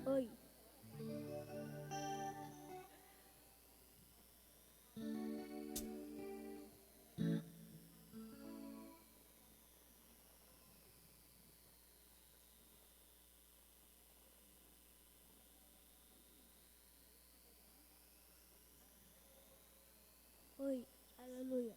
Oi. Oi. Aleluia.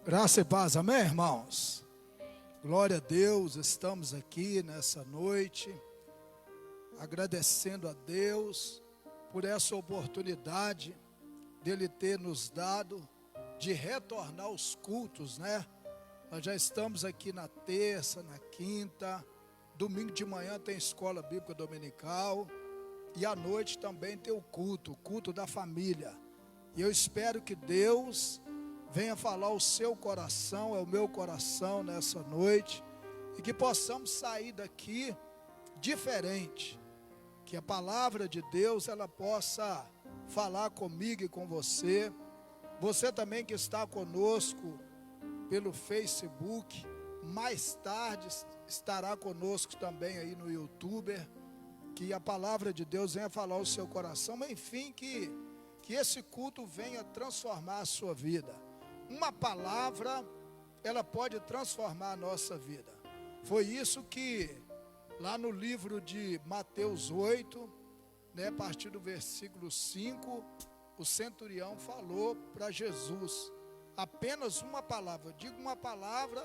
Graça e paz, amém, irmãos? Glória a Deus, estamos aqui nessa noite, agradecendo a Deus por essa oportunidade dele ter nos dado de retornar aos cultos, né? Nós já estamos aqui na terça, na quinta, domingo de manhã tem escola bíblica dominical e à noite também tem o culto da família. E eu espero que Deus venha falar o seu coração, o meu coração nessa noite, e que possamos sair daqui diferente, que a palavra de Deus ela possa falar comigo e com você. Você também que está conosco pelo Facebook, mais tarde estará conosco também aí no YouTube, que a palavra de Deus venha falar o seu coração, mas enfim, que esse culto venha transformar a sua vida. Uma palavra, ela pode transformar a nossa vida. Foi isso que, lá no livro de Mateus 8, né, a partir do versículo 5, o centurião falou para Jesus, apenas uma palavra, diga uma palavra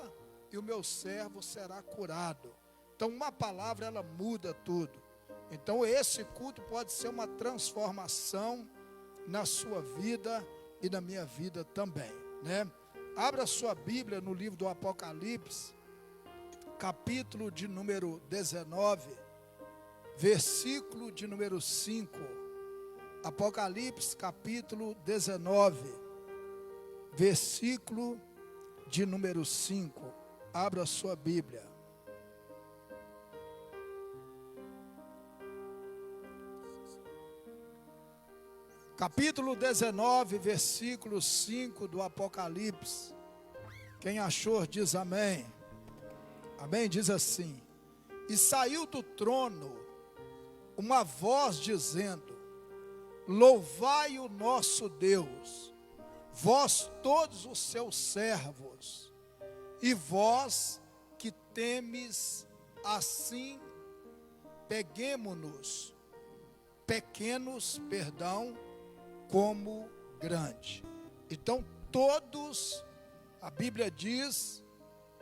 e o meu servo será curado. Então uma palavra ela muda tudo. Então esse culto pode ser uma transformação na sua vida e na minha vida também, né? Abra sua Bíblia no livro do Apocalipse, capítulo de número 19, versículo de número 5. Apocalipse, capítulo 19, versículo de número 5. Abra sua Bíblia. Capítulo 19, versículo 5 do Apocalipse. Quem achou diz amém. Amém, diz assim: e saiu do trono uma voz dizendo: louvai o nosso Deus, vós todos os seus servos, e vós que temes, assim pequenos, como grande. Então todos, a Bíblia diz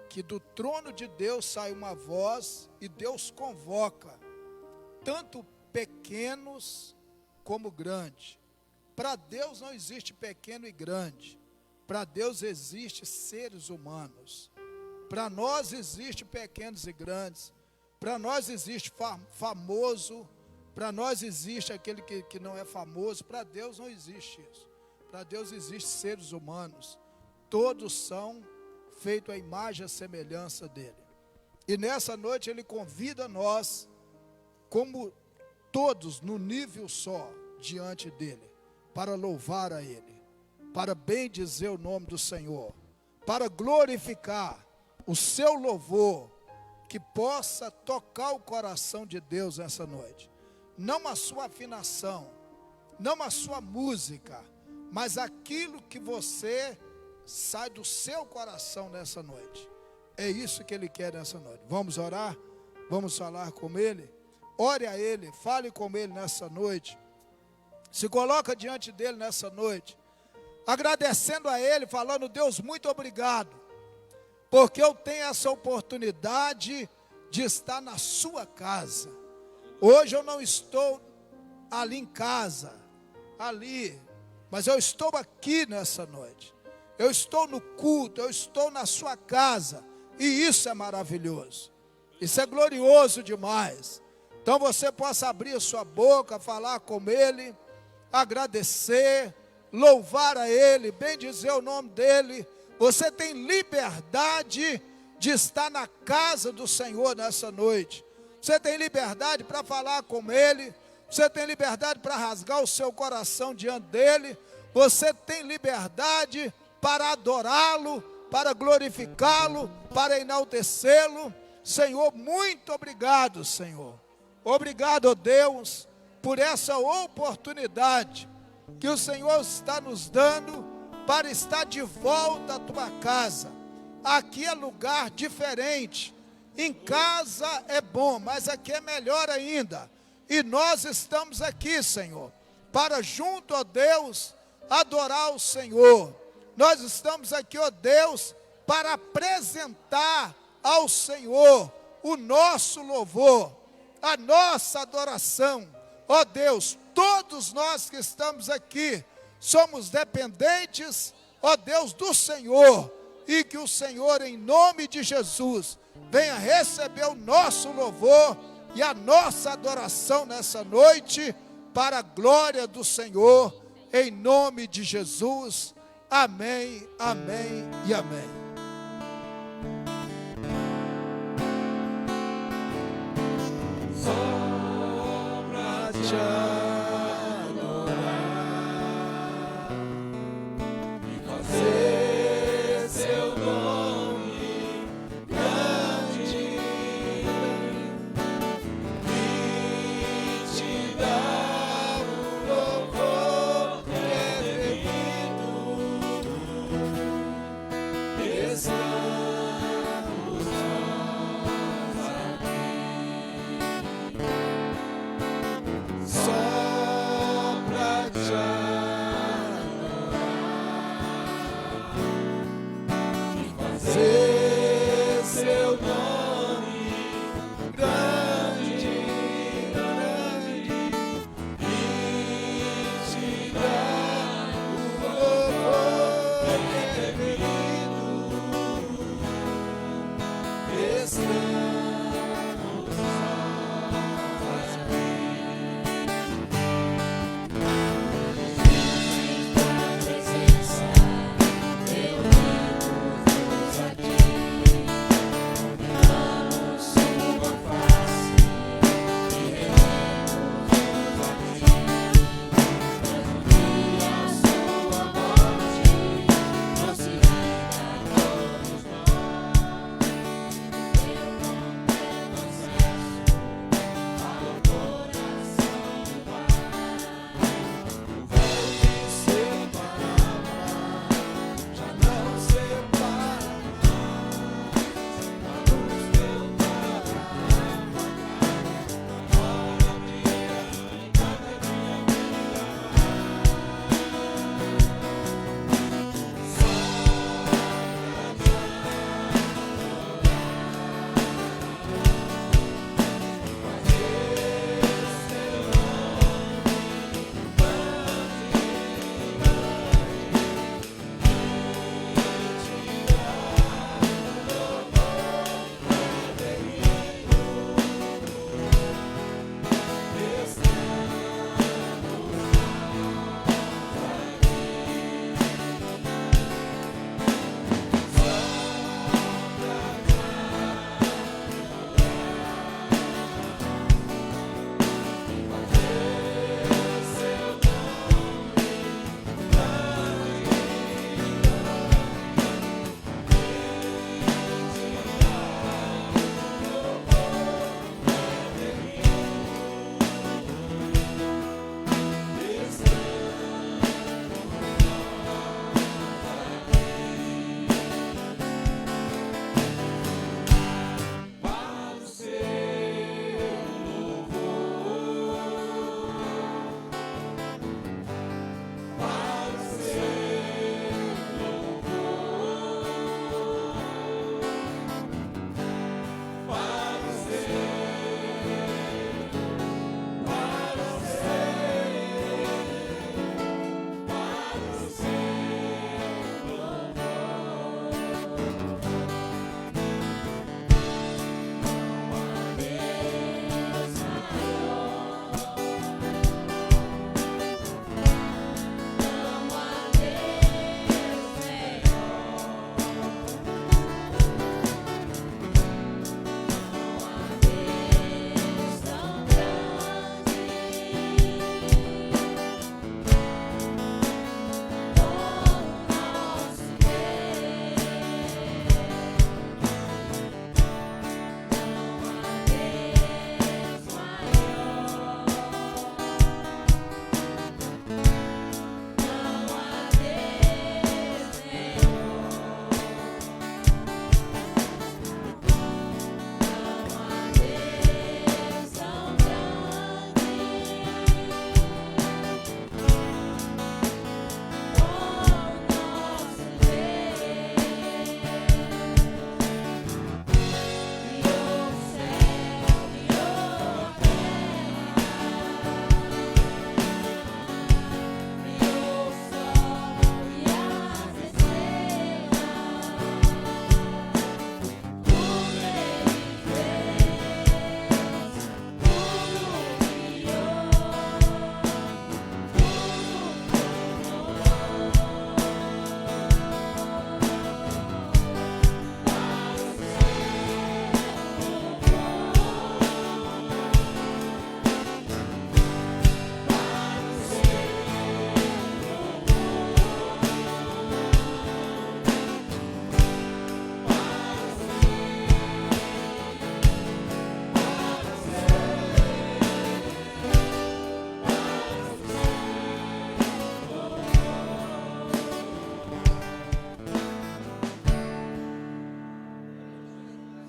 que do trono de Deus sai uma voz e Deus convoca tanto pequenos como grandes. Para Deus não existe pequeno e grande. Para Deus existe seres humanos. Para nós existe pequenos e grandes. Para nós existe famoso. Para nós existe aquele que não é famoso. Para Deus não existe isso. Para Deus existe seres humanos. Todos são feitos à imagem e à semelhança dele. E nessa noite ele convida nós, como todos no nível só, diante dele, para louvar a ele, para bendizer o nome do Senhor, para glorificar o seu louvor, que possa tocar o coração de Deus nessa noite. Não a sua afinação, não a sua música, mas aquilo que você sai do seu coração nessa noite. É isso que Ele quer nessa noite. Vamos orar? Vamos falar com Ele? Ore a Ele, fale com Ele nessa noite. Se coloca diante dEle nessa noite, agradecendo a Ele, falando: Deus, muito obrigado, porque eu tenho essa oportunidade de estar na sua casa. Hoje eu não estou ali em casa, mas eu estou aqui nessa noite. Eu estou no culto, eu estou na sua casa, e isso é maravilhoso. Isso é glorioso demais. Então você possa abrir a sua boca, falar com Ele, agradecer, louvar a Ele, bendizer o nome dEle. Você tem liberdade de estar na casa do Senhor nessa noite. Você tem liberdade para falar com Ele. Você tem liberdade para rasgar o seu coração diante dEle. Você tem liberdade para adorá-lo, para glorificá-lo, para enaltecê-lo. Senhor, muito obrigado, Senhor. Obrigado, ó Deus, por essa oportunidade que o Senhor está nos dando para estar de volta à tua casa. Aqui é lugar diferente. Em casa é bom, mas aqui é melhor ainda. E nós estamos aqui, Senhor, para junto a Deus adorar o Senhor. Nós estamos aqui, ó Deus, para apresentar ao Senhor o nosso louvor, a nossa adoração. Ó Deus, todos nós que estamos aqui somos dependentes, ó Deus, do Senhor, e que o Senhor, em nome de Jesus, venha receber o nosso louvor e a nossa adoração nessa noite, para a glória do Senhor, em nome de Jesus. Amém, amém e amém. Só pra te adorar e fazer seu nome grande e te dar o louvor que é devido. Estamos nós aqui. Só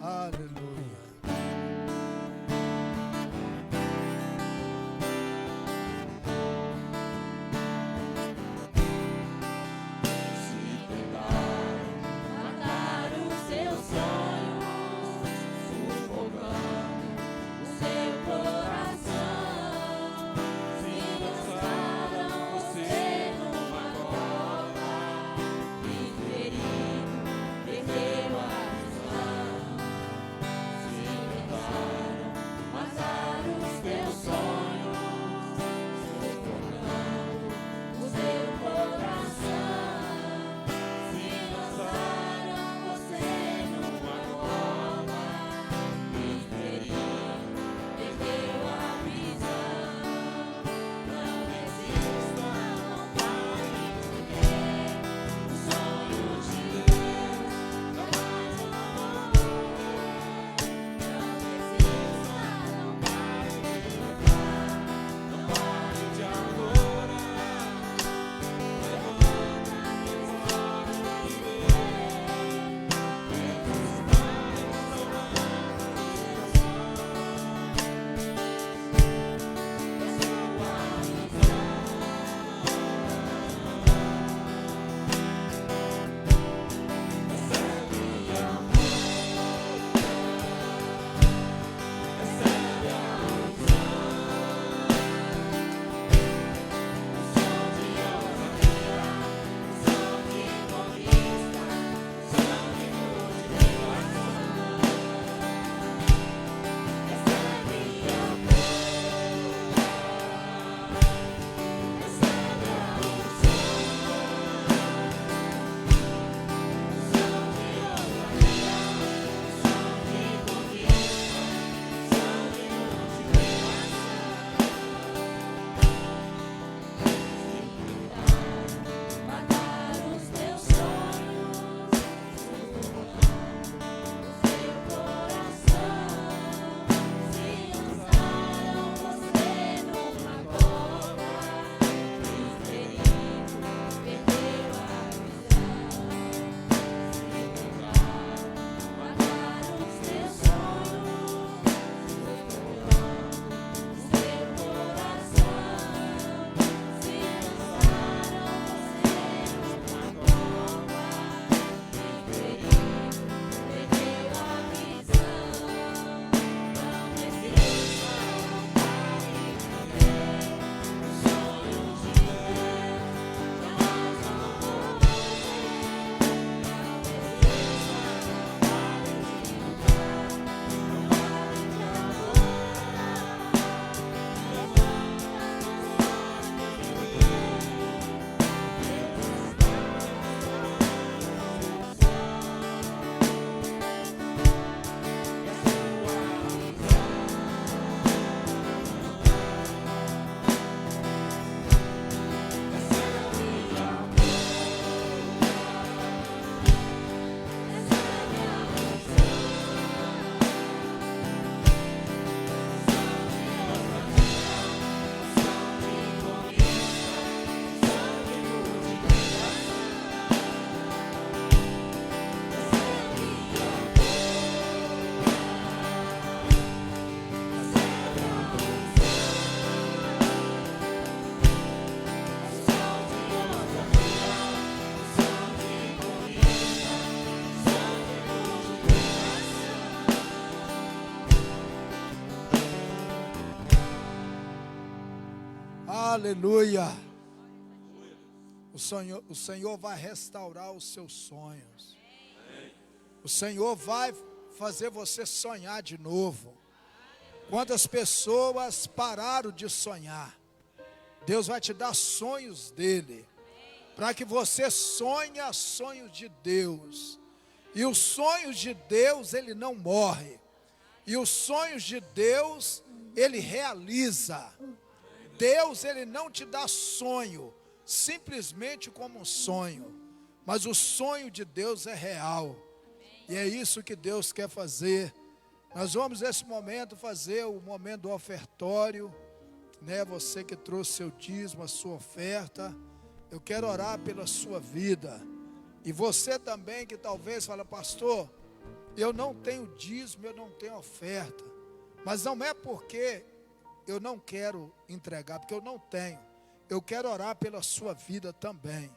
Aleluia. Aleluia. O Senhor vai restaurar os seus sonhos. O Senhor vai fazer você sonhar de novo. Quantas pessoas pararam de sonhar? Deus vai te dar sonhos dele, para que você sonhe sonhos de Deus. E os sonhos de Deus, ele não morre. E os sonhos de Deus, ele realiza. Deus, ele não te dá sonho simplesmente como um sonho, mas o sonho de Deus é real. E é isso que Deus quer fazer. Nós vamos nesse momento fazer o momento do ofertório, né? Você que trouxe seu dízimo, a sua oferta, eu quero orar pela sua vida. E você também que talvez fala: pastor, eu não tenho dízimo, eu não tenho oferta. Mas não é porque eu não quero entregar, porque eu não tenho. Eu quero orar pela sua vida também.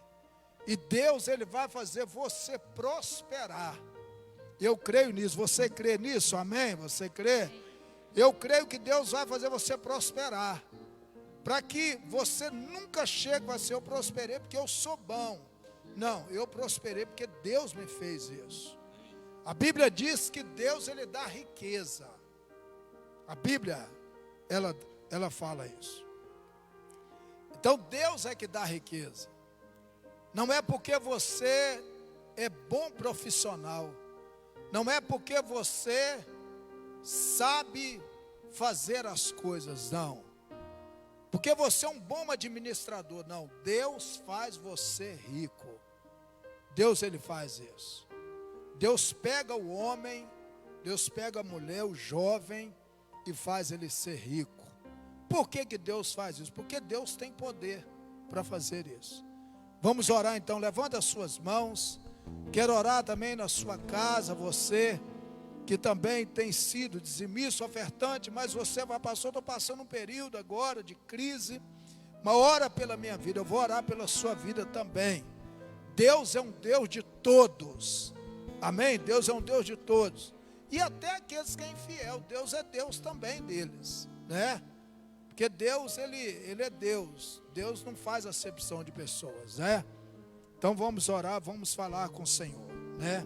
E Deus, Ele vai fazer você prosperar. Eu creio nisso. Você crê nisso? Amém? Você crê? Eu creio que Deus vai fazer você prosperar. Para que você nunca chegue a ser, eu prosperei porque eu sou bom. Não, eu prosperei porque Deus me fez isso. A Bíblia diz que Deus, Ele dá riqueza. A Bíblia, ela fala isso. Então Deus é que dá riqueza. Não é porque você é bom profissional. Não é porque você sabe fazer as coisas, não. Porque você é um bom administrador, não. Deus faz você rico. Deus, Ele faz isso. Deus pega o homem, Deus pega a mulher, o jovem, e faz ele ser rico. Por que que Deus faz isso? Porque Deus tem poder para fazer isso. Vamos orar então, levanta as suas mãos. Quero orar também na sua casa, você que também tem sido dizimista, ofertante, mas você vai passar, estou passando um período agora de crise, mas ora pela minha vida, eu vou orar pela sua vida também. Deus é um Deus de todos, amém? Deus é um Deus de todos, e até aqueles que é infiel, Deus é Deus também deles, né? Porque Deus, ele é Deus, Deus não faz acepção de pessoas, né? Então vamos orar, vamos falar com o Senhor, né?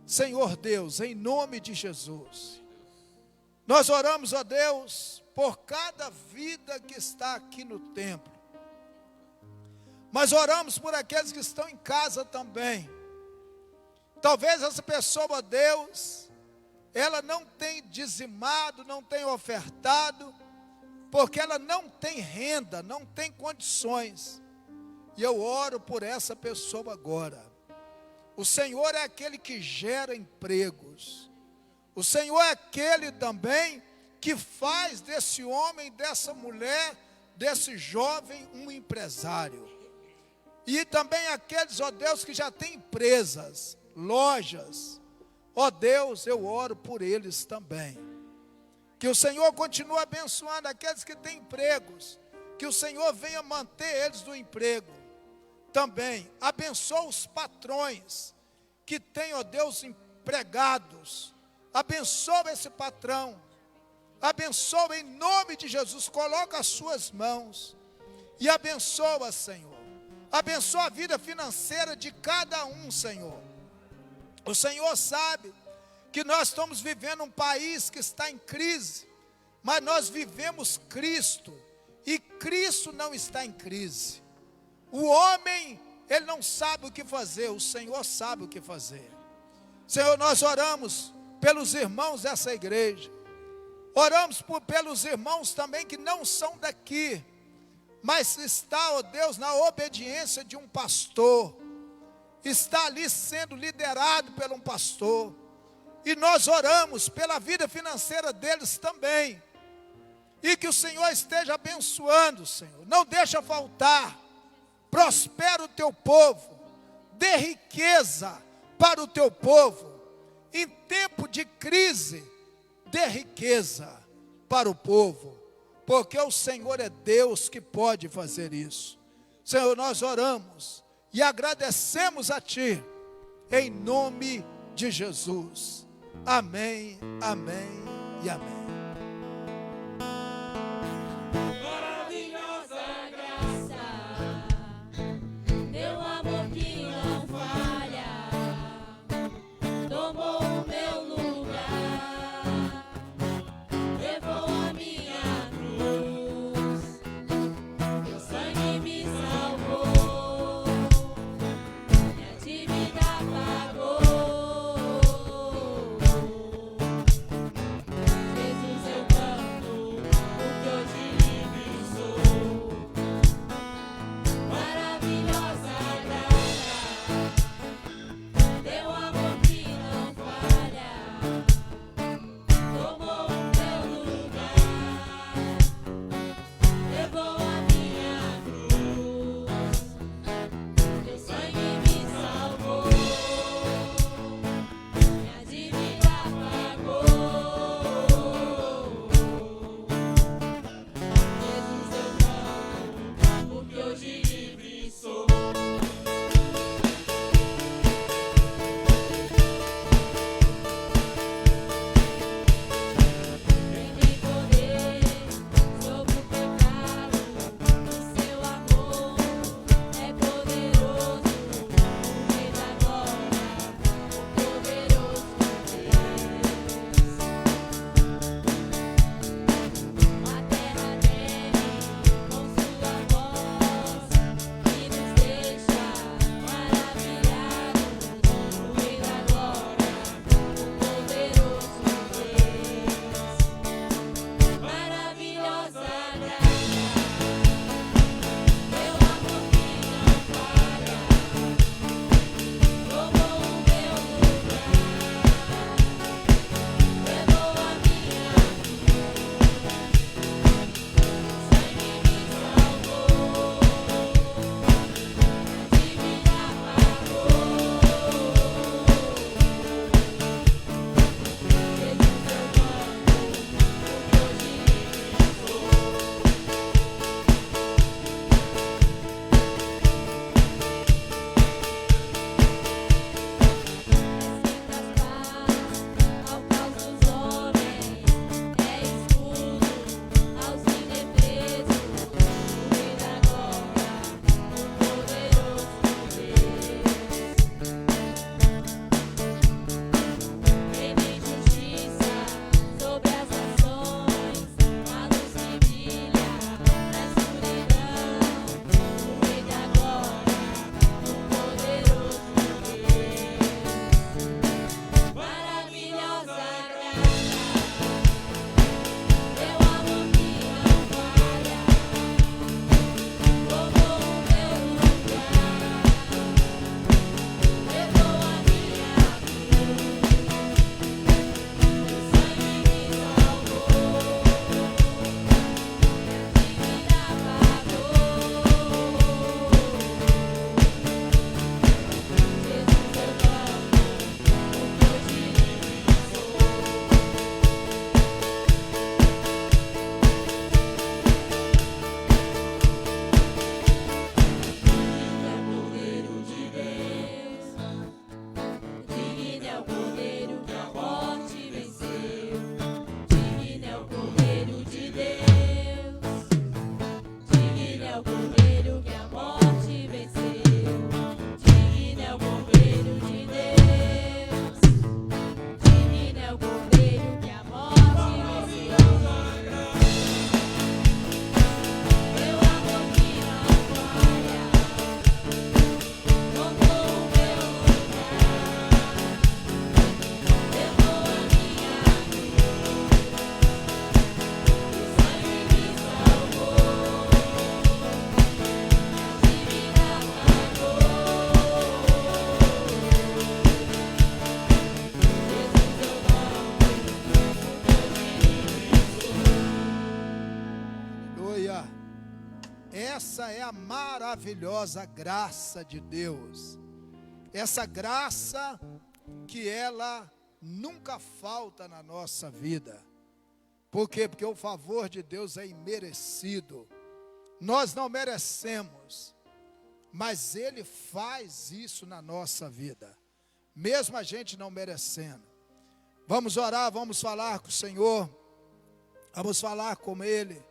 Senhor Deus, em nome de Jesus, nós oramos a Deus por cada vida que está aqui no templo, mas oramos por aqueles que estão em casa também. Talvez essa pessoa, Deus, ela não tem dizimado, não tem ofertado, porque ela não tem renda, não tem condições. E eu oro por essa pessoa agora. O Senhor é aquele que gera empregos. O Senhor é aquele também que faz desse homem, dessa mulher, desse jovem um empresário. E também aqueles, ó Deus, que já têm empresas, lojas. Ó Deus, eu oro por eles também. Que o Senhor continue abençoando aqueles que têm empregos. Que o Senhor venha manter eles no emprego. Também abençoa os patrões que têm, ó Deus, empregados. Abençoa esse patrão. Abençoa em nome de Jesus. Coloca as suas mãos e abençoa, Senhor. Abençoa a vida financeira de cada um, Senhor. O Senhor sabe que nós estamos vivendo um país que está em crise, mas nós vivemos Cristo, e Cristo não está em crise. O homem, ele não sabe o que fazer, o Senhor sabe o que fazer. Senhor, nós oramos pelos irmãos dessa igreja, oramos pelos irmãos também que não são daqui, mas está, ó Deus, na obediência de um pastor, está ali sendo liderado por um pastor, e nós oramos pela vida financeira deles também, e que o Senhor esteja abençoando, Senhor, não deixa faltar, prospera o teu povo, dê riqueza para o teu povo, em tempo de crise, dê riqueza para o povo, porque o Senhor é Deus que pode fazer isso. Senhor, nós oramos e agradecemos a Ti, em nome de Jesus. Amém, amém e amém. Maravilhosa graça, teu amor que não falha, tomou o meu lugar, levou a minha cruz, teu sangue me salvou, minha dívida pagou. essa é a maravilhosa graça de Deus. Essa graça que ela nunca falta na nossa vida. Por quê? Porque o favor de Deus é imerecido. Nós não merecemos, mas Ele faz isso na nossa vida, mesmo a gente não merecendo. Vamos orar, vamos falar com o Senhor, vamos falar com Ele,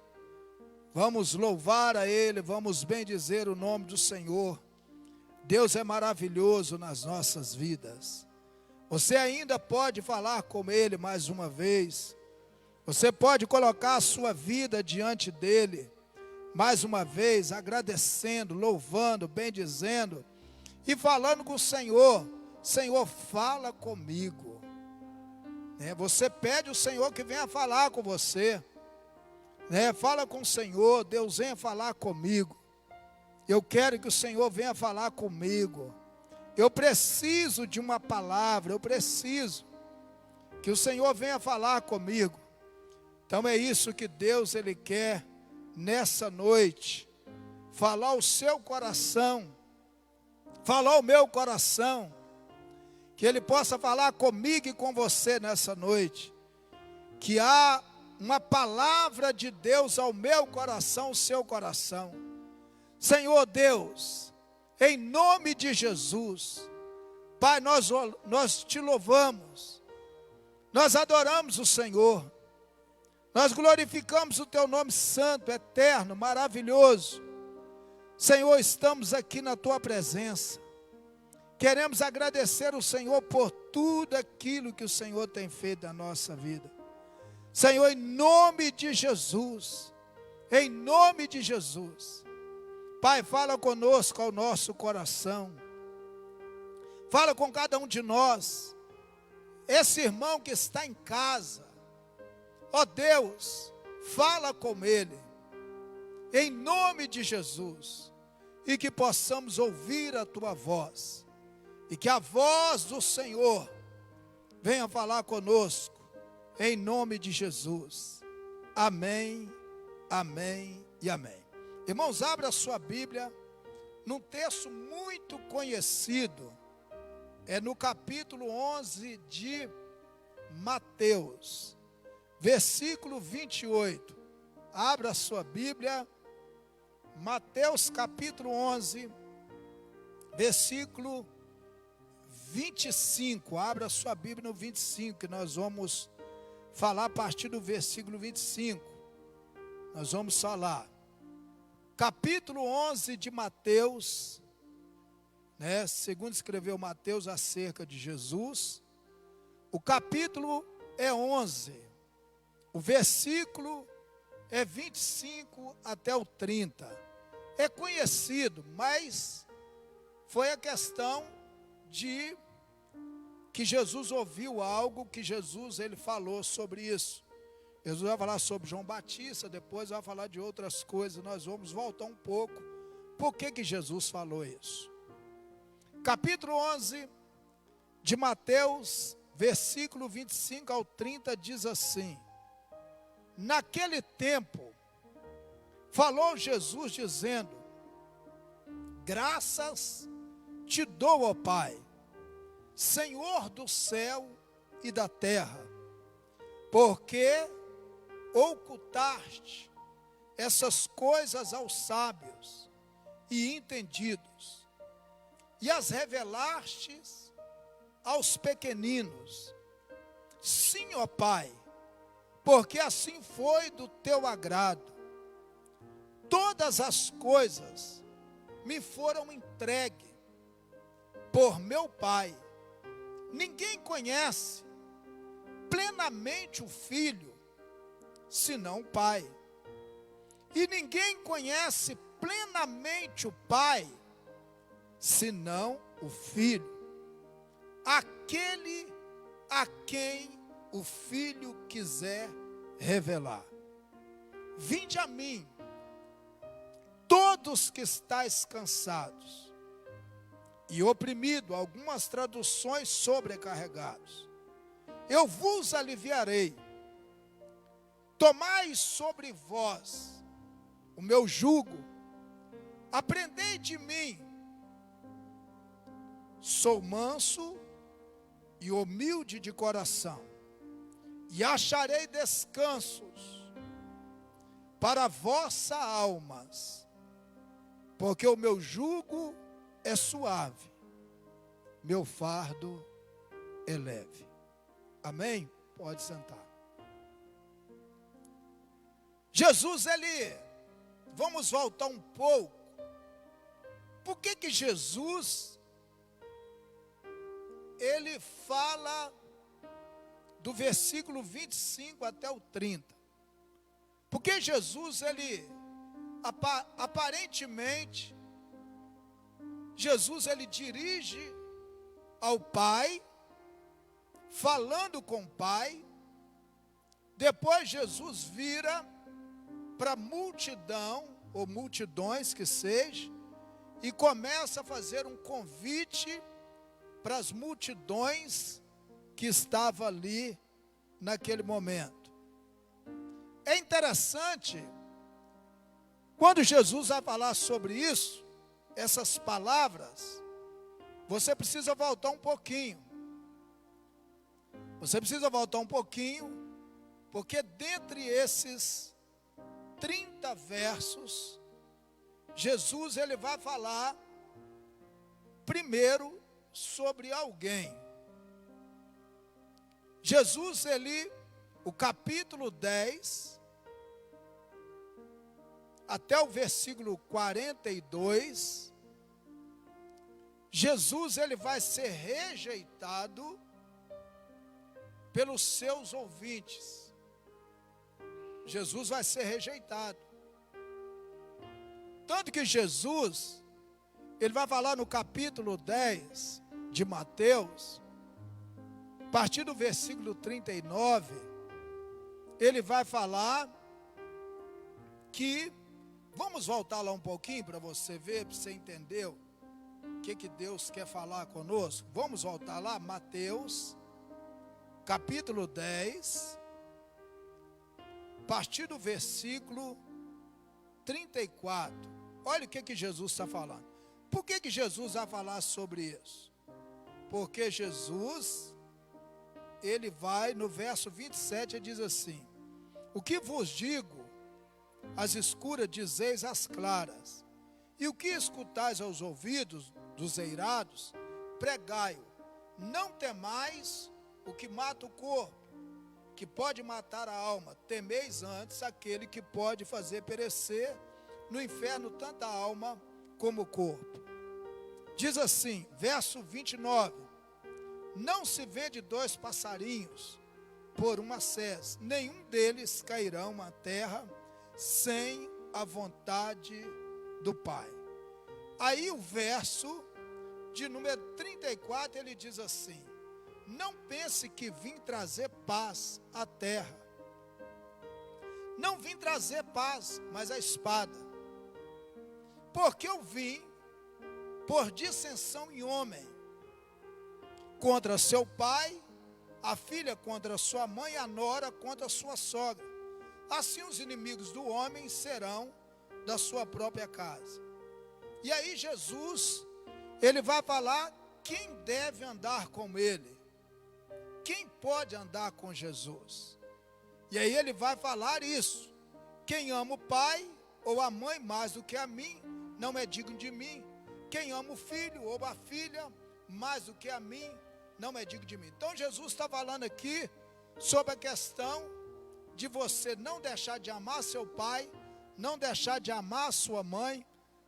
vamos louvar a Ele, vamos bendizer o nome do Senhor. Deus é maravilhoso nas nossas vidas. Você ainda pode falar com Ele mais uma vez. Você pode colocar a sua vida diante dEle, mais uma vez, agradecendo, louvando, bendizendo e falando com o Senhor. Senhor, fala comigo. Você pede ao Senhor que venha falar com você. Fala com o Senhor, Deus venha falar comigo. Eu quero que o Senhor venha falar comigo. Eu preciso de uma palavra, eu preciso que o Senhor venha falar comigo. Então é isso que Deus Ele quer nessa noite. Falar o seu coração, falar o meu coração. Que Ele possa falar comigo e com você nessa noite. Que há uma palavra de Deus ao meu coração, ao seu coração. Senhor Deus, em nome de Jesus, Pai, nós te louvamos, nós adoramos o Senhor, nós glorificamos o teu nome santo, eterno, maravilhoso. Senhor, estamos aqui na tua presença, queremos agradecer o Senhor por tudo aquilo que o Senhor tem feito na nossa vida. Senhor, em nome de Jesus, em nome de Jesus, Pai, fala conosco ao nosso coração, fala com cada um de nós, esse irmão que está em casa, ó Deus, fala com ele, em nome de Jesus, e que possamos ouvir a tua voz, e que a voz do Senhor venha falar conosco, em nome de Jesus. Amém, amém e amém. Irmãos, abra a sua Bíblia num texto muito conhecido, é no capítulo 11 de Mateus, versículo 28. Abra a sua Bíblia, Mateus capítulo 11, versículo 25. Abra a sua Bíblia no 25, que nós vamos falar a partir do versículo 25. Nós vamos falar. Capítulo 11 de Mateus, segundo escreveu Mateus acerca de Jesus, o capítulo é 11, o versículo é 25 até o 30. É conhecido, mas foi a questão de que Jesus ouviu algo que Jesus ele falou sobre isso. Jesus vai falar sobre João Batista, depois vai falar de outras coisas. Nós vamos voltar um pouco. Por que Jesus falou isso? Capítulo 11 de Mateus, versículo 25 ao 30, diz assim: naquele tempo, falou Jesus dizendo: graças te dou, ó Pai, Senhor do céu e da terra, porque ocultaste essas coisas aos sábios e entendidos, e as revelastes aos pequeninos. Sim, ó Pai, porque assim foi do teu agrado. Todas as coisas me foram entregues por meu Pai. Ninguém conhece plenamente o Filho, senão o Pai. E ninguém conhece plenamente o Pai, senão o Filho, aquele a quem o Filho quiser revelar. Vinde a mim, todos que estáis cansados e oprimidos, algumas traduções sobrecarregados, eu vos aliviarei. Tomai sobre vós o meu jugo aprendei de mim, sou manso e humilde de coração, e acharei descansos para vossas almas, porque o meu jugo é suave, meu fardo é leve. Amém? Pode sentar. Jesus, vamos voltar um pouco. Por que Jesus, ele fala do versículo 25 até o 30? Porque Jesus, aparentemente, Jesus, dirige ao Pai, falando com o Pai. Depois Jesus vira para a multidão, ou multidões que seja, e começa a fazer um convite para as multidões que estavam ali naquele momento. É interessante, quando Jesus vai falar sobre isso, essas palavras, você precisa voltar um pouquinho. Você precisa voltar um pouquinho, porque dentre esses 30 versos, Jesus vai falar primeiro sobre alguém. Jesus, o capítulo 10, até o versículo 42, Jesus vai ser rejeitado pelos seus ouvintes. Jesus vai ser rejeitado. Tanto que Jesus, ele vai falar no capítulo 10 de Mateus, a partir do versículo 39, ele vai falar que, vamos voltar lá um pouquinho para você ver, para você entender o que Deus quer falar conosco. Vamos voltar lá, Mateus, capítulo 10, a partir do versículo 34. Olha o que Jesus está falando. Por que Jesus vai falar sobre isso? Porque Jesus, ele vai no verso 27, ele diz assim: o que vos digo, as escuras dizeis às claras, e o que escutais aos ouvidos dos eirados, pregai-o. Não temais o que mata o corpo, que pode matar a alma. Temeis antes aquele que pode fazer perecer no inferno tanto a alma como o corpo. Diz assim, verso 29, não se vende 2 passarinhos por uma sés, nenhum deles cairão à terra sem a vontade do Pai. Aí o verso de número 34, ele diz assim: não pense que vim trazer paz à terra. Não vim trazer paz, mas a espada. Porque eu vim por dissensão em homem, contra seu pai, a filha contra sua mãe, a nora contra sua sogra. Assim os inimigos do homem serão da sua própria casa. E aí Jesus, ele vai falar quem deve andar com ele. Quem pode andar com Jesus? E aí ele vai falar isso: quem ama o pai ou a mãe mais do que a mim, não é digno de mim. Quem ama o filho ou a filha mais do que a mim, não é digno de mim. Então Jesus está falando aqui sobre a questão de você não deixar de amar seu pai, não deixar de amar sua mãe,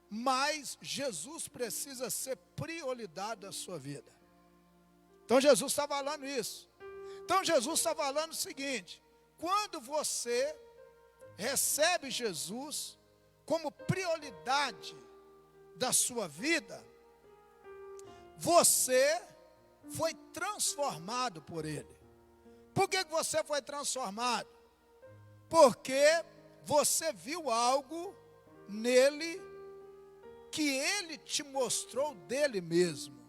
mas Jesus precisa ser prioridade da sua vida. Então Jesus está falando isso. Então Jesus está falando o seguinte: quando você recebe Jesus como prioridade da sua vida, você foi transformado por Ele. Por que você foi transformado? Porque você viu algo nele que Ele te mostrou dele mesmo.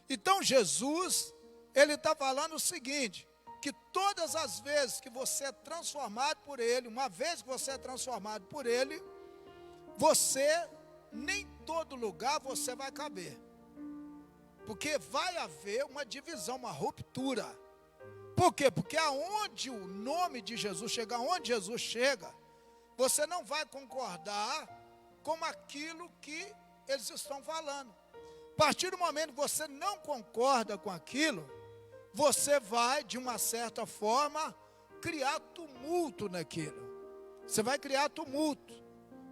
Então Jesus, Ele está falando o seguinte: que todas as vezes que você é transformado por Ele, uma vez que você é transformado por Ele, você nem todo lugar você vai caber. Porque vai haver uma divisão, uma ruptura. Por quê? Porque aonde o nome de Jesus chega, aonde Jesus chega, você não vai concordar com aquilo que eles estão falando. A partir do momento que você não concorda com aquilo, você vai, de uma certa forma, criar tumulto naquilo. Você vai criar tumulto.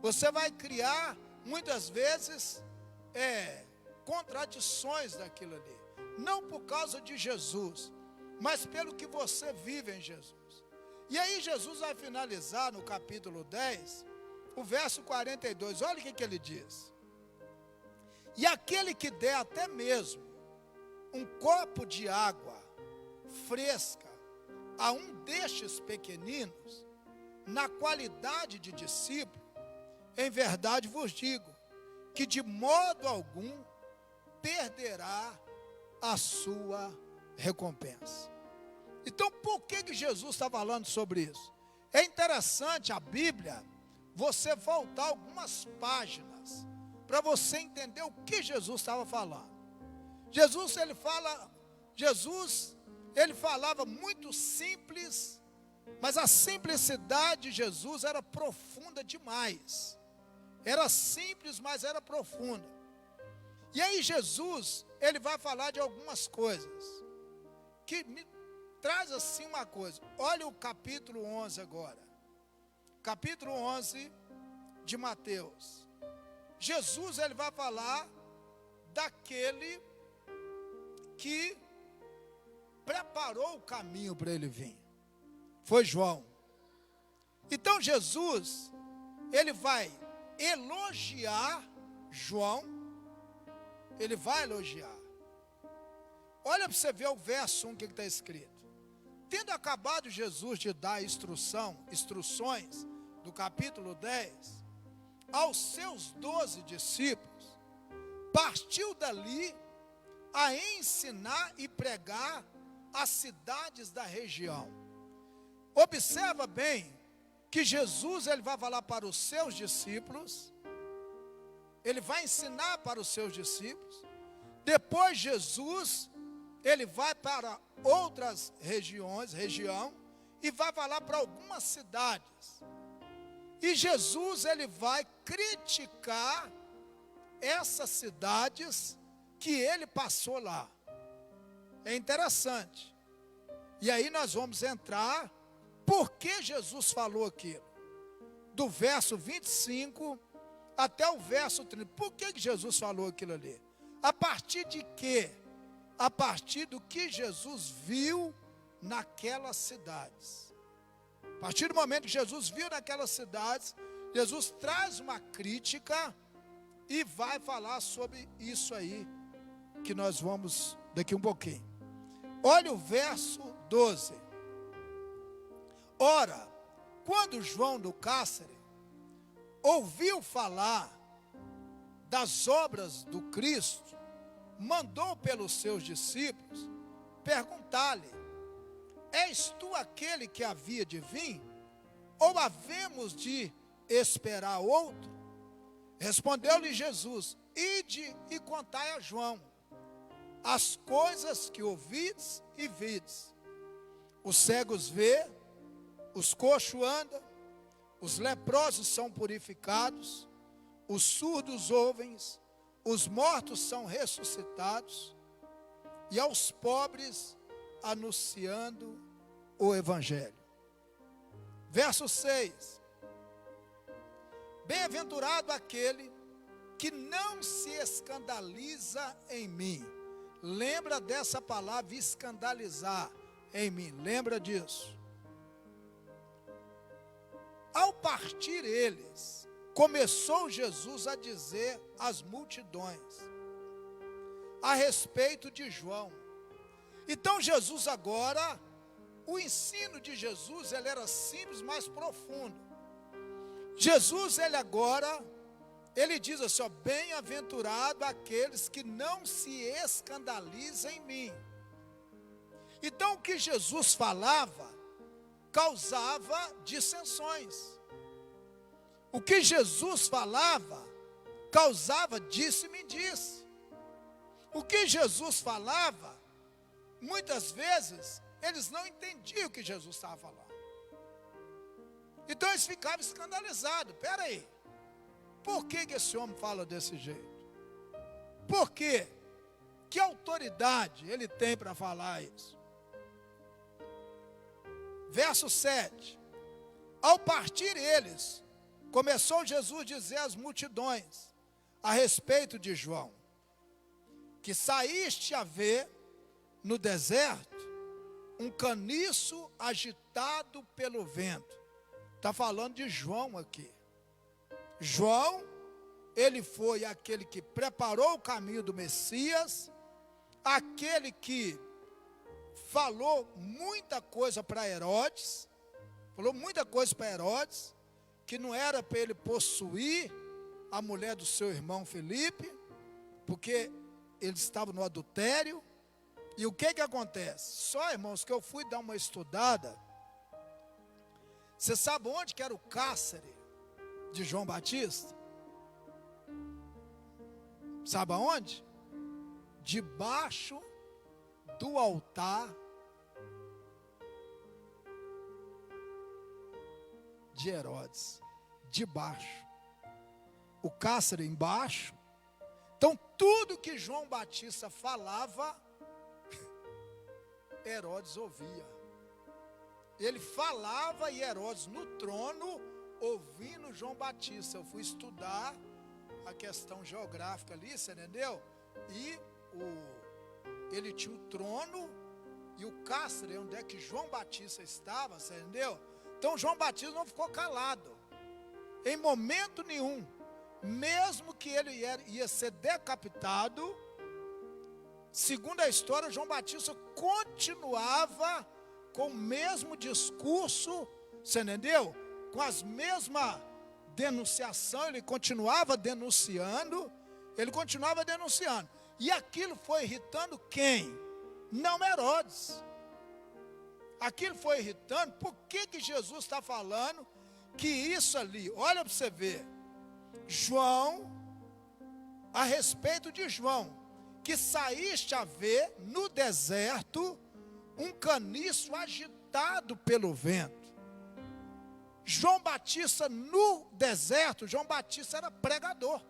Você vai criar, muitas vezes, contradições daquilo ali. Não por causa de Jesus, mas pelo que você vive em Jesus. E aí Jesus vai finalizar no capítulo 10, o verso 42. Olha o que ele diz. E aquele que der até mesmo um copo de água fresca a um destes pequeninos, na qualidade de discípulo, em verdade vos digo, que de modo algum perderá a sua recompensa. Então, por que Jesus está falando sobre isso? É interessante a Bíblia, você voltar algumas páginas, para você entender o que Jesus estava falando. Jesus, ele falava muito simples, mas a simplicidade de Jesus era profunda demais. Era simples, mas era profunda. E aí Jesus, ele vai falar de algumas coisas, que me traz assim uma coisa. Olha o capítulo 11 agora. Capítulo 11 de Mateus. Jesus, ele vai falar daquele que preparou o caminho para ele vir. Foi João. Então Jesus, ele vai elogiar João. Ele vai elogiar. Olha para você ver o verso 1, o que está escrito. Tendo acabado Jesus de dar instruções, do capítulo 10, aos seus 12 discípulos, partiu dali a ensinar e pregar as cidades da região. Observa bem que Jesus, ele vai falar para os seus discípulos, ele vai ensinar para os seus discípulos. Depois Jesus, ele vai para outras região, e vai falar para algumas cidades. E Jesus, ele vai criticar essas cidades que ele passou lá. É interessante. E aí nós vamos entrar, por que Jesus falou aquilo? Do verso 25 até o verso 30. Por que Jesus falou aquilo ali? A partir de quê? A partir do que Jesus viu naquelas cidades. A partir do momento que Jesus viu naquelas cidades, Jesus traz uma crítica e vai falar sobre isso aí, que nós vamos daqui um pouquinho. Olha o verso 12. Ora, quando João do Cárcere ouviu falar das obras do Cristo, mandou pelos seus discípulos perguntar-lhe: és tu aquele que havia de vir? Ou havemos de esperar outro? Respondeu-lhe Jesus: ide e contai a João as coisas que ouvides e vides. Os cegos vê, os coxos andam, os leprosos são purificados, os surdos ouvem, os mortos são ressuscitados, e aos pobres anunciando o Evangelho. Verso 6. Bem-aventurado aquele que não se escandaliza em mim. Lembra dessa palavra, escandalizar em mim. Lembra disso. Ao partir eles, começou Jesus a dizer às multidões a respeito de João. Então Jesus agora, o ensino de Jesus, ele era simples, mas profundo. Jesus, ele diz assim, ó, bem-aventurado aqueles que não se escandalizam em mim. Então o que Jesus falava causava dissensões. O que Jesus falava causava disse-me-disse. O que Jesus falava, muitas vezes, eles não entendiam o que Jesus estava falando. Então eles ficavam escandalizados. Espera aí, por que esse homem fala desse jeito? Por quê? Que autoridade ele tem para falar isso? Verso 7. Ao partir eles, começou Jesus a dizer às multidões a respeito de João, que saíste a ver no deserto um caniço agitado pelo vento. Está falando de João aqui. João, ele foi aquele que preparou o caminho do Messias, aquele que falou muita coisa para Herodes, que não era para ele possuir a mulher do seu irmão Felipe, porque eles estavam no adultério. E o que acontece? Só, irmãos, que eu fui dar uma estudada. Você sabe onde que era o cárcere de João Batista? Sabe aonde? Debaixo do altar de Herodes. Debaixo. O cárcere embaixo. Então tudo que João Batista falava, Herodes ouvia. Ele falava e Herodes no trono, ouvindo João Batista. Eu fui estudar a questão geográfica ali, você entendeu? E ele tinha o trono e o cárcere, onde é que João Batista estava, você entendeu? Então João Batista não ficou calado, em momento nenhum. Mesmo que ele ia ser decapitado, segundo a história, João Batista continuava com o mesmo discurso, você entendeu? Com as mesmas denunciações, ele continuava denunciando. E aquilo foi irritando quem? Não Herodes. Aquilo foi irritando. Por que Jesus está falando que isso ali, olha para você ver, João, a respeito de João, que saíste a ver no deserto um caniço agitado pelo vento. João Batista no deserto, João Batista era pregador.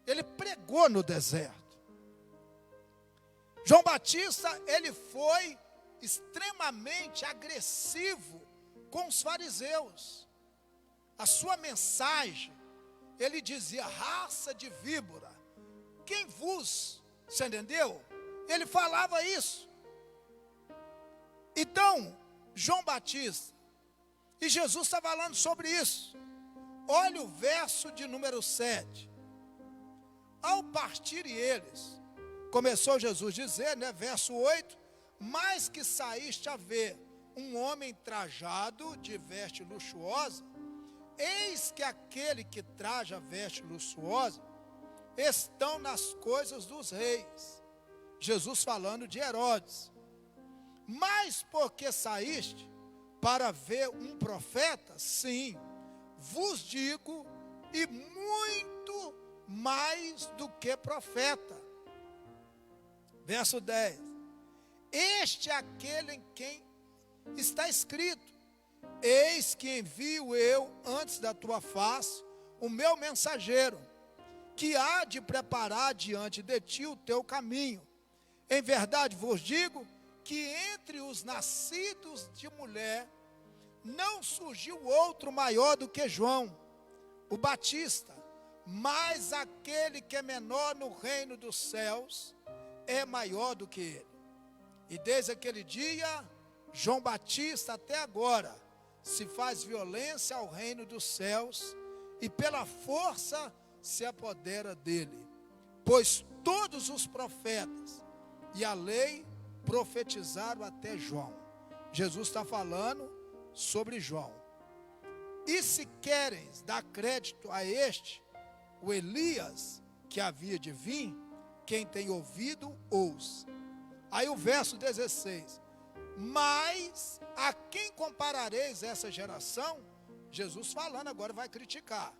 Ele pregou no deserto. João Batista, ele foi extremamente agressivo com os fariseus. A sua mensagem, ele dizia: raça de víbora, quem vos, você entendeu? Ele falava isso. Então, João Batista, e Jesus está falando sobre isso. Olha o verso de número 7. Ao partirem eles, começou Jesus a dizer, verso 8, mas que saíste a ver um homem trajado de veste luxuosa, eis que aquele que traja veste luxuosa estão nas coisas dos reis. Jesus falando de Herodes. Mas porque saíste para ver um profeta? Sim, vos digo, e muito mais do que profeta. Verso 10. Este é aquele em quem está escrito: eis que envio eu antes da tua face o meu mensageiro, que há de preparar diante de ti o teu caminho. Em verdade vos digo que entre os nascidos de mulher não surgiu outro maior do que João, o Batista, mas aquele que é menor no reino dos céus é maior do que ele. E desde aquele dia, João Batista até agora se faz violência ao reino dos céus e pela força se apodera dele. Pois todos os profetas e a lei profetizaram até João. Jesus está falando sobre João. E se quereis dar crédito a este, o Elias que havia de vir, quem tem ouvido, ouça. Aí o verso 16. Mas a quem comparareis essa geração? Jesus falando, agora vai criticar.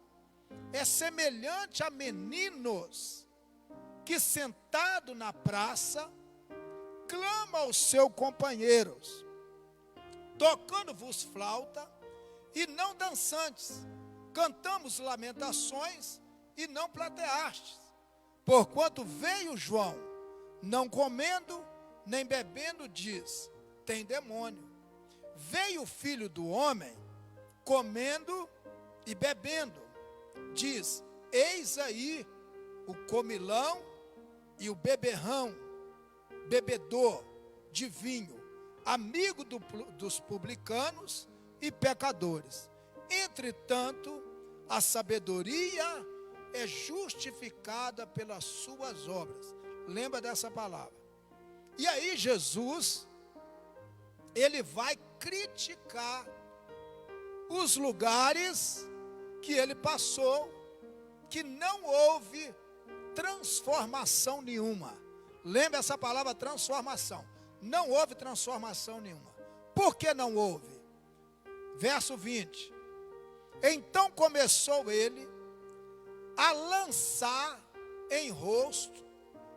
é semelhante a meninos que, sentado na praça, clama aos seus companheiros, tocando-vos flauta e não dançantes, cantamos lamentações e não plateastes. Porquanto veio João, não comendo nem bebendo, diz, tem demônio. Veio o Filho do Homem, comendo e bebendo, diz, eis aí o comilão e o beberrão, bebedor de vinho, amigo dos publicanos e pecadores. Entretanto, a sabedoria é justificada pelas suas obras. Lembra dessa palavra? E aí Jesus, ele vai criticar os lugares que ele passou, que não houve transformação nenhuma. Lembra essa palavra transformação? Não houve transformação nenhuma. Por que não houve? Verso 20. Então começou ele a lançar em rosto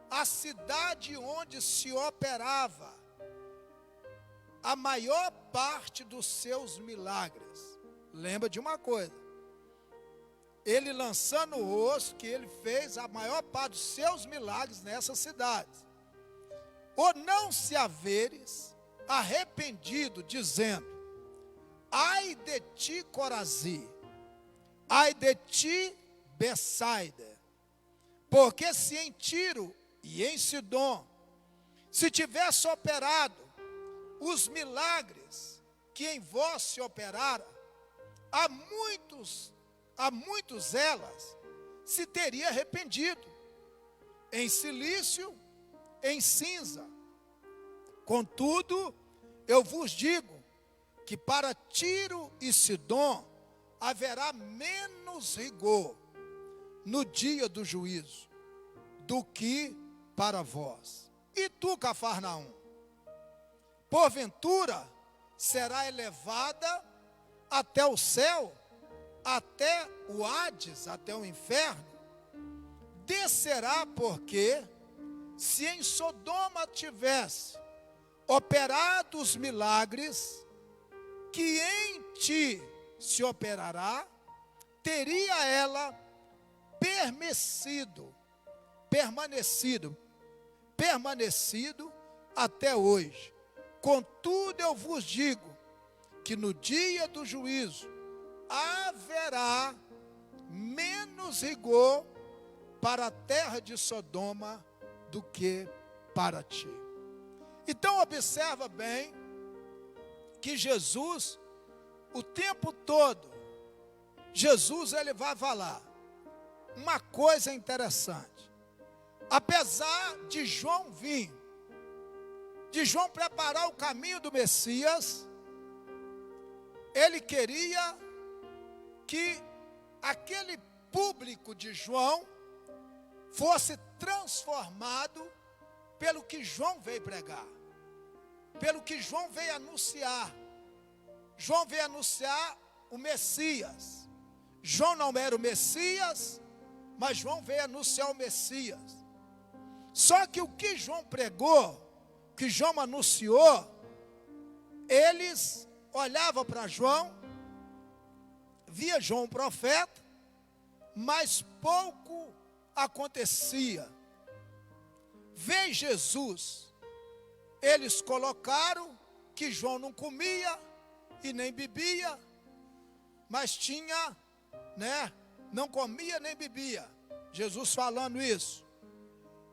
a cidade onde se operava a maior parte dos seus milagres. Lembra de uma coisa, ele lançando o rosto, que ele fez a maior parte dos seus milagres nessa cidade. Ou não se haveres arrependido, dizendo, ai de ti, Corazi, ai de ti, Betsaida, porque se em Tiro e em Sidom se tivesse operado os milagres que em vós se operaram, a muitos elas se teria arrependido, em silício, em cinza. Contudo, eu vos digo que para Tiro e Sidom haverá menos rigor no dia do juízo do que para vós. E tu, Cafarnaum, porventura será elevada até o céu, até o Hades, até o inferno? Descerá, porque se em Sodoma tivesse operado os milagres que em ti se operará, teria ela permanecido até hoje. Contudo, eu vos digo que no dia do juízo haverá menos rigor para a terra de Sodoma do que para ti. Então observa bem que Jesus, o tempo todo, Jesus ele vai falar uma coisa interessante. Apesar de João vir, de João preparar o caminho do Messias, ele queria que aquele público de João fosse transformado pelo que João veio pregar, pelo que João veio anunciar. João veio anunciar o Messias. João não era o Messias, mas João veio anunciar o Messias. Só que o que João pregou, o que João anunciou, eles olhavam para João, via João um profeta, mas pouco acontecia. Vê Jesus, eles colocaram que João não comia e nem bebia, mas tinha, não comia nem bebia. Jesus falando isso.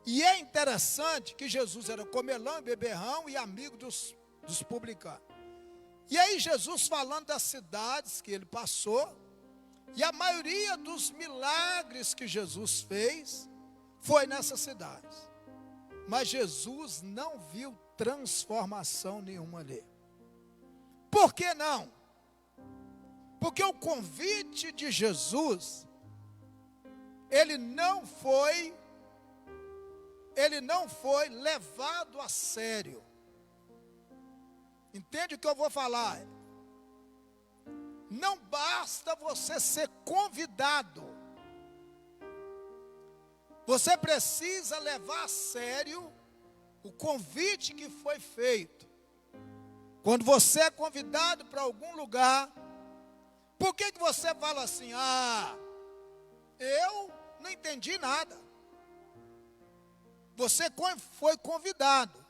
E é interessante que Jesus era comelão e beberrão e amigo dos publicanos. E aí Jesus falando das cidades que ele passou, e a maioria dos milagres que Jesus fez foi nessas cidades. Mas Jesus não viu transformação nenhuma ali. Por que não? Porque o convite de Jesus, ele não foi levado a sério. Entende o que eu vou falar? Não basta você ser convidado Você precisa levar a sério o convite que foi feito. Quando você é convidado para algum lugar, por que você fala assim: eu não entendi nada? Você foi convidado,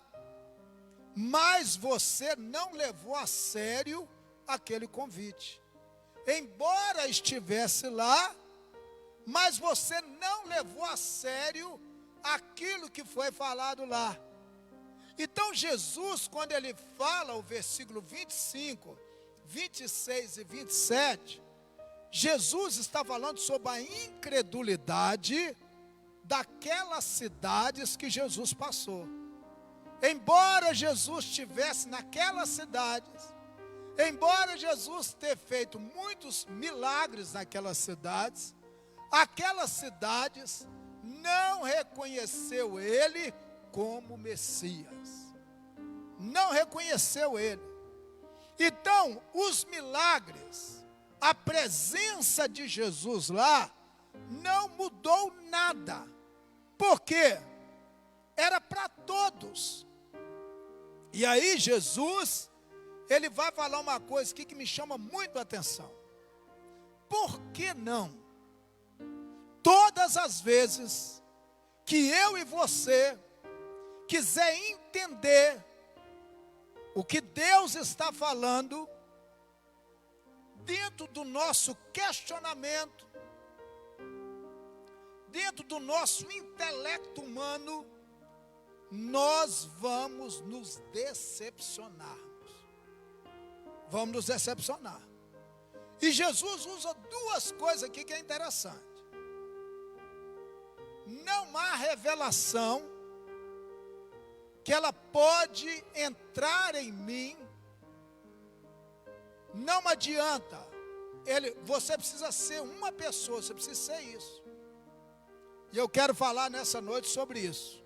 mas você não levou a sério aquele convite. Embora estivesse lá, mas você não levou a sério aquilo que foi falado lá. Então Jesus, quando ele fala o versículo 25, 26 e 27, Jesus está falando sobre a incredulidade daquelas cidades que Jesus passou. Embora Jesus estivesse naquelas cidades, embora Jesus ter feito muitos milagres naquelas cidades não reconheceu ele como Messias. Não reconheceu ele. Então, os milagres, a presença de Jesus lá, não mudou nada. Por quê? Era para todos. E aí Jesus, ele vai falar uma coisa aqui que me chama muito a atenção. Por que não? Todas as vezes que eu e você quiser entender o que Deus está falando, dentro do nosso questionamento, dentro do nosso intelecto humano, nós vamos nos decepcionarmos. Vamos nos decepcionar. E Jesus usa duas coisas aqui que é interessante. Não há revelação que ela pode entrar em mim. Não adianta. Você precisa ser uma pessoa, você precisa ser isso. E eu quero falar nessa noite sobre isso.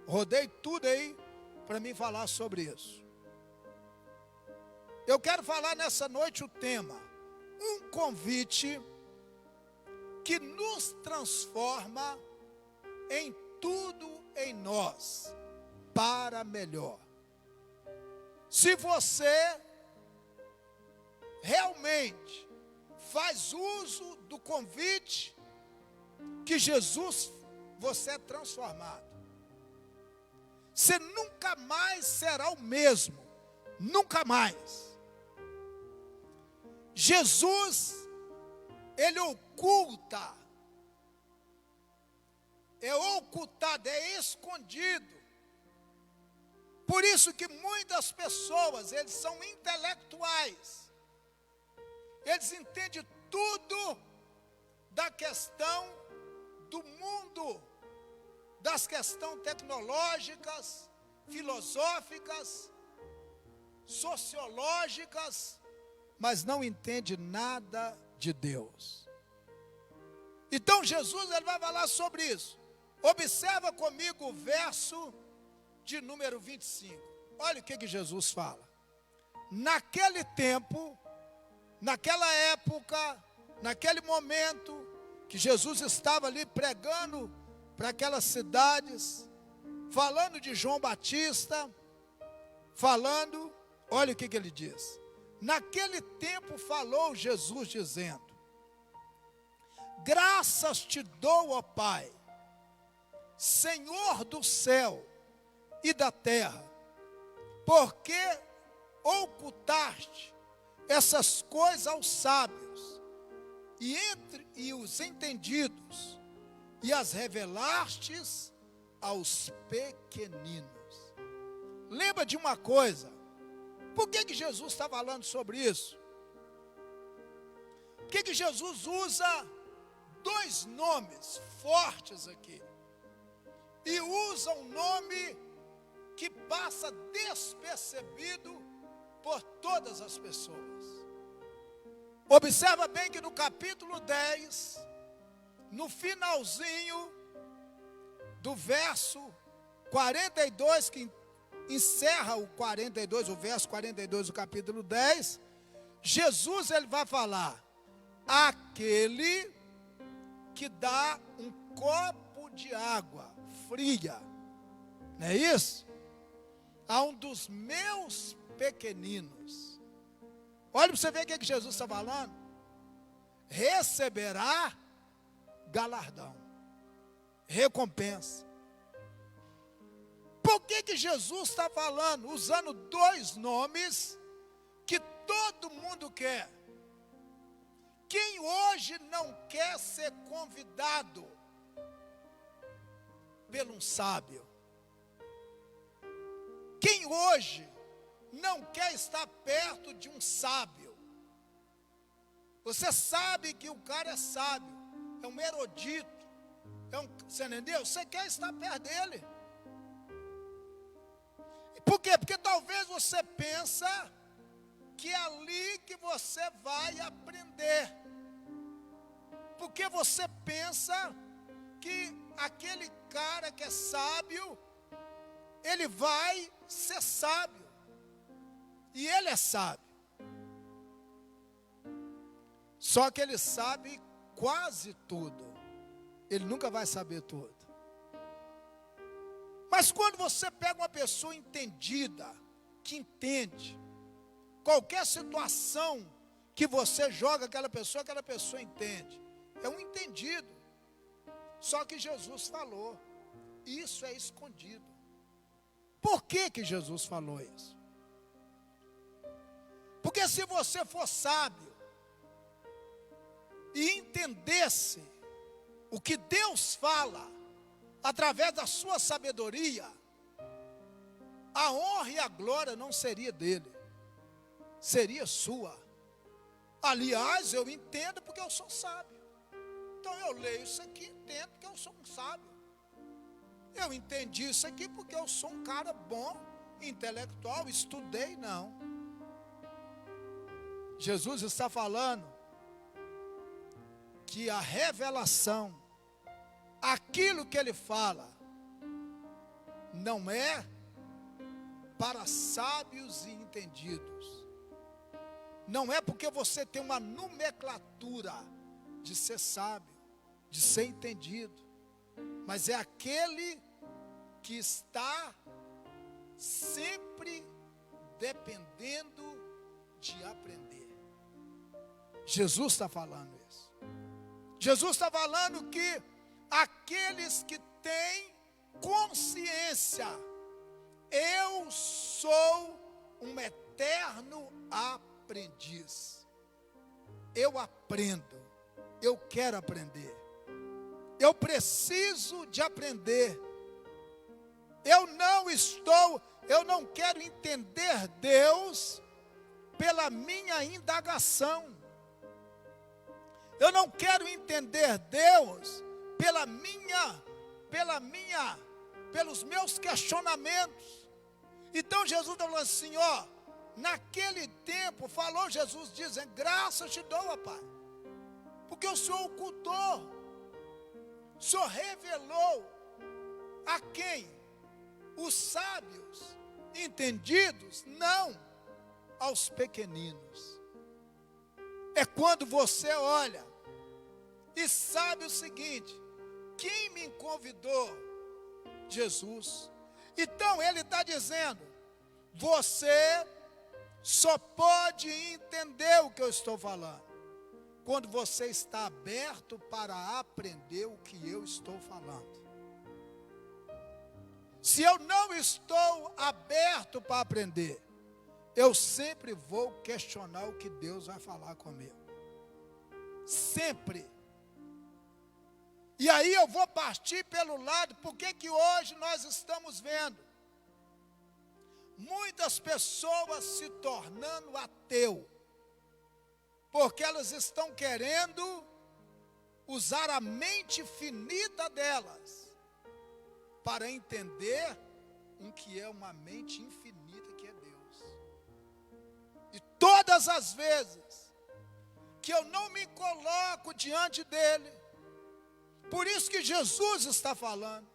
Rodei tudo aí para mim falar sobre isso. Eu quero falar nessa noite o tema: um convite que nos transforma em tudo em nós, para melhor. Se você realmente faz uso do convite que Jesus, você é transformado. Você nunca mais será o mesmo, nunca mais. Jesus, ele oculta, é ocultado, é escondido. Por isso que muitas pessoas, eles são intelectuais. Eles entendem tudo da questão do mundo, das questões tecnológicas, filosóficas, sociológicas, mas não entende nada de Deus. Então Jesus, ele vai falar sobre isso. Observa comigo o verso de número 25. Olha o que Jesus fala. Naquele tempo, naquela época, naquele momento que Jesus estava ali pregando para aquelas cidades, falando de João Batista, olha o que ele diz. Naquele tempo falou Jesus dizendo: graças te dou, ó Pai, Senhor do céu e da terra, porque ocultaste essas coisas aos sábios e os entendidos, e as revelastes aos pequeninos. Lembra de uma coisa. Por que Jesus está falando sobre isso? Por que Jesus usa dois nomes fortes aqui? E usa um nome que passa despercebido por todas as pessoas. Observa bem que no capítulo 10, no finalzinho do verso 42, que encerra o 42, o verso 42 do capítulo 10, Jesus, ele vai falar: aquele que dá um copo de água fria, não é isso? A um dos meus pequeninos. Olha para você ver o que Jesus está falando. Receberá galardão, recompensa. Por que Jesus está falando, usando dois nomes que todo mundo quer? Quem hoje não quer ser convidado por um sábio? Quem hoje não quer estar perto de um sábio? Você sabe que o cara é sábio, é um erudito, você entendeu? Você quer estar perto dele. Por quê? Porque talvez você pensa que é ali que você vai aprender. Porque você pensa que aquele cara que é sábio, ele vai ser sábio. E ele é sábio. Só que ele sabe quase tudo. Ele nunca vai saber tudo. Mas quando você pega uma pessoa entendida, que entende, qualquer situação que você joga aquela pessoa entende. É um entendido. Só que Jesus falou, isso é escondido. Por que Jesus falou isso? Porque se você for sábio e entendesse o que Deus fala através da sua sabedoria, a honra e a glória não seria dele, seria sua. Aliás, eu entendo porque eu sou sábio. Então eu leio isso aqui, entendo porque eu sou um sábio. Eu entendi isso aqui porque eu sou um cara bom, intelectual, estudei, não. Jesus está falando que a revelação, aquilo que ele fala, não é para sábios e entendidos. Não é porque você tem uma nomenclatura de ser sábio, de ser entendido, mas é aquele que está sempre dependendo de aprender. Jesus está falando isso. Jesus está falando que aqueles que têm consciência, eu sou um eterno aprendiz. Eu aprendo, eu quero aprender, eu preciso de aprender. Eu não quero entender Deus pela minha indagação. Eu não quero entender Deus pelos meus questionamentos. Então Jesus está falando assim, naquele tempo, falou Jesus dizendo, graças te dou, ó Pai, porque o Senhor ocultou, o Senhor revelou a quem? Os sábios, entendidos, não aos pequeninos. É quando você olha e sabe o seguinte, quem me convidou? Jesus. Então ele está dizendo, você só pode entender o que eu estou falando quando você está aberto para aprender o que eu estou falando. Se eu não estou aberto para aprender, eu sempre vou questionar o que Deus vai falar comigo. Sempre. E aí eu vou partir pelo lado, porque que hoje nós estamos vendo muitas pessoas se tornando ateu, porque elas estão querendo usar a mente finita delas para entender um que é uma mente infinita, que é Deus. E todas as vezes que eu não me coloco diante dele, por isso que Jesus está falando,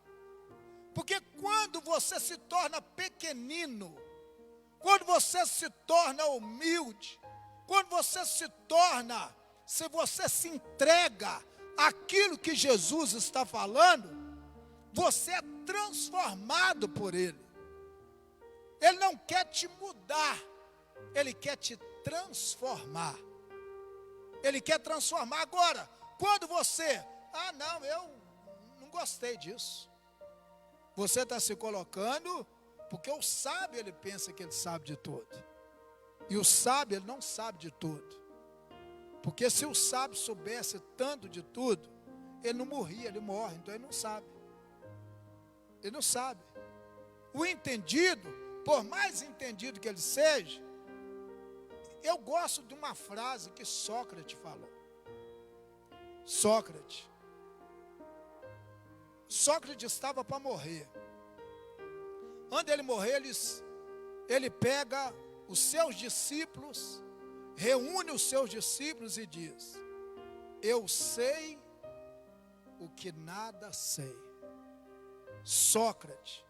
porque quando você se torna pequenino, quando você se torna humilde, quando você se você se entrega àquilo que Jesus está falando, Você é transformado por Ele. Ele não quer te mudar, Ele quer te transformar. Ele quer transformar. Agora, quando você, não, eu não gostei disso. Você está se colocando, porque o sábio, ele pensa que ele sabe de tudo. E o sábio, ele não sabe de tudo. Porque se o sábio soubesse tanto de tudo, ele não morria, ele morre, então ele não sabe. Ele não sabe. O entendido, por mais entendido que ele seja, eu gosto de uma frase que Sócrates falou. Sócrates estava para morrer. Antes dele morrer, ele pega os seus discípulos, reúne os seus discípulos e diz: eu sei o que nada sei. Sócrates,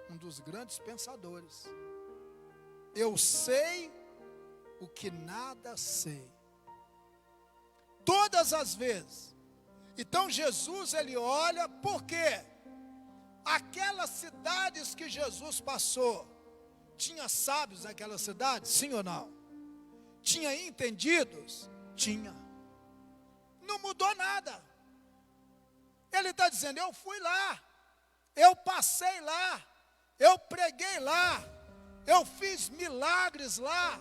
um dos grandes pensadores. Eu sei o que nada sei. Todas as vezes. Então Jesus, ele olha, por quê? Aquelas cidades que Jesus passou, tinha sábios naquelas cidades? Sim ou não? Tinha entendidos? Tinha. Não mudou nada. Ele está dizendo, eu fui lá, eu passei lá, eu preguei lá, eu fiz milagres lá.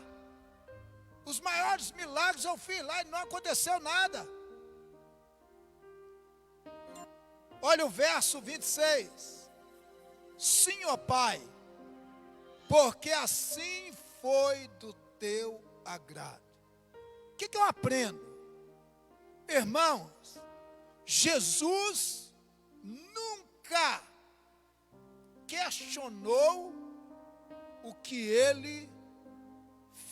Os maiores milagres eu fiz lá e não aconteceu nada. Olha o verso 26. Sim, ó Pai, porque assim foi do teu agrado. O que eu aprendo? Irmãos, Jesus nunca questionou o que ele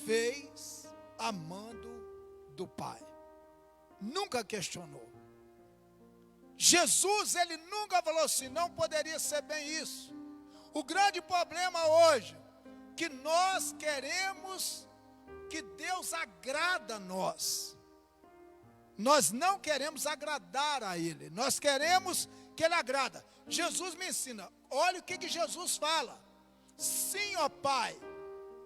fez amando do Pai. Nunca questionou. Jesus, ele nunca falou assim, não poderia ser bem isso. O grande problema hoje, que nós queremos que Deus agrada a nós. Nós não queremos agradar a Ele, nós queremos que Ele agrada. Jesus me ensina, olha o que Jesus fala. Sim, ó Pai,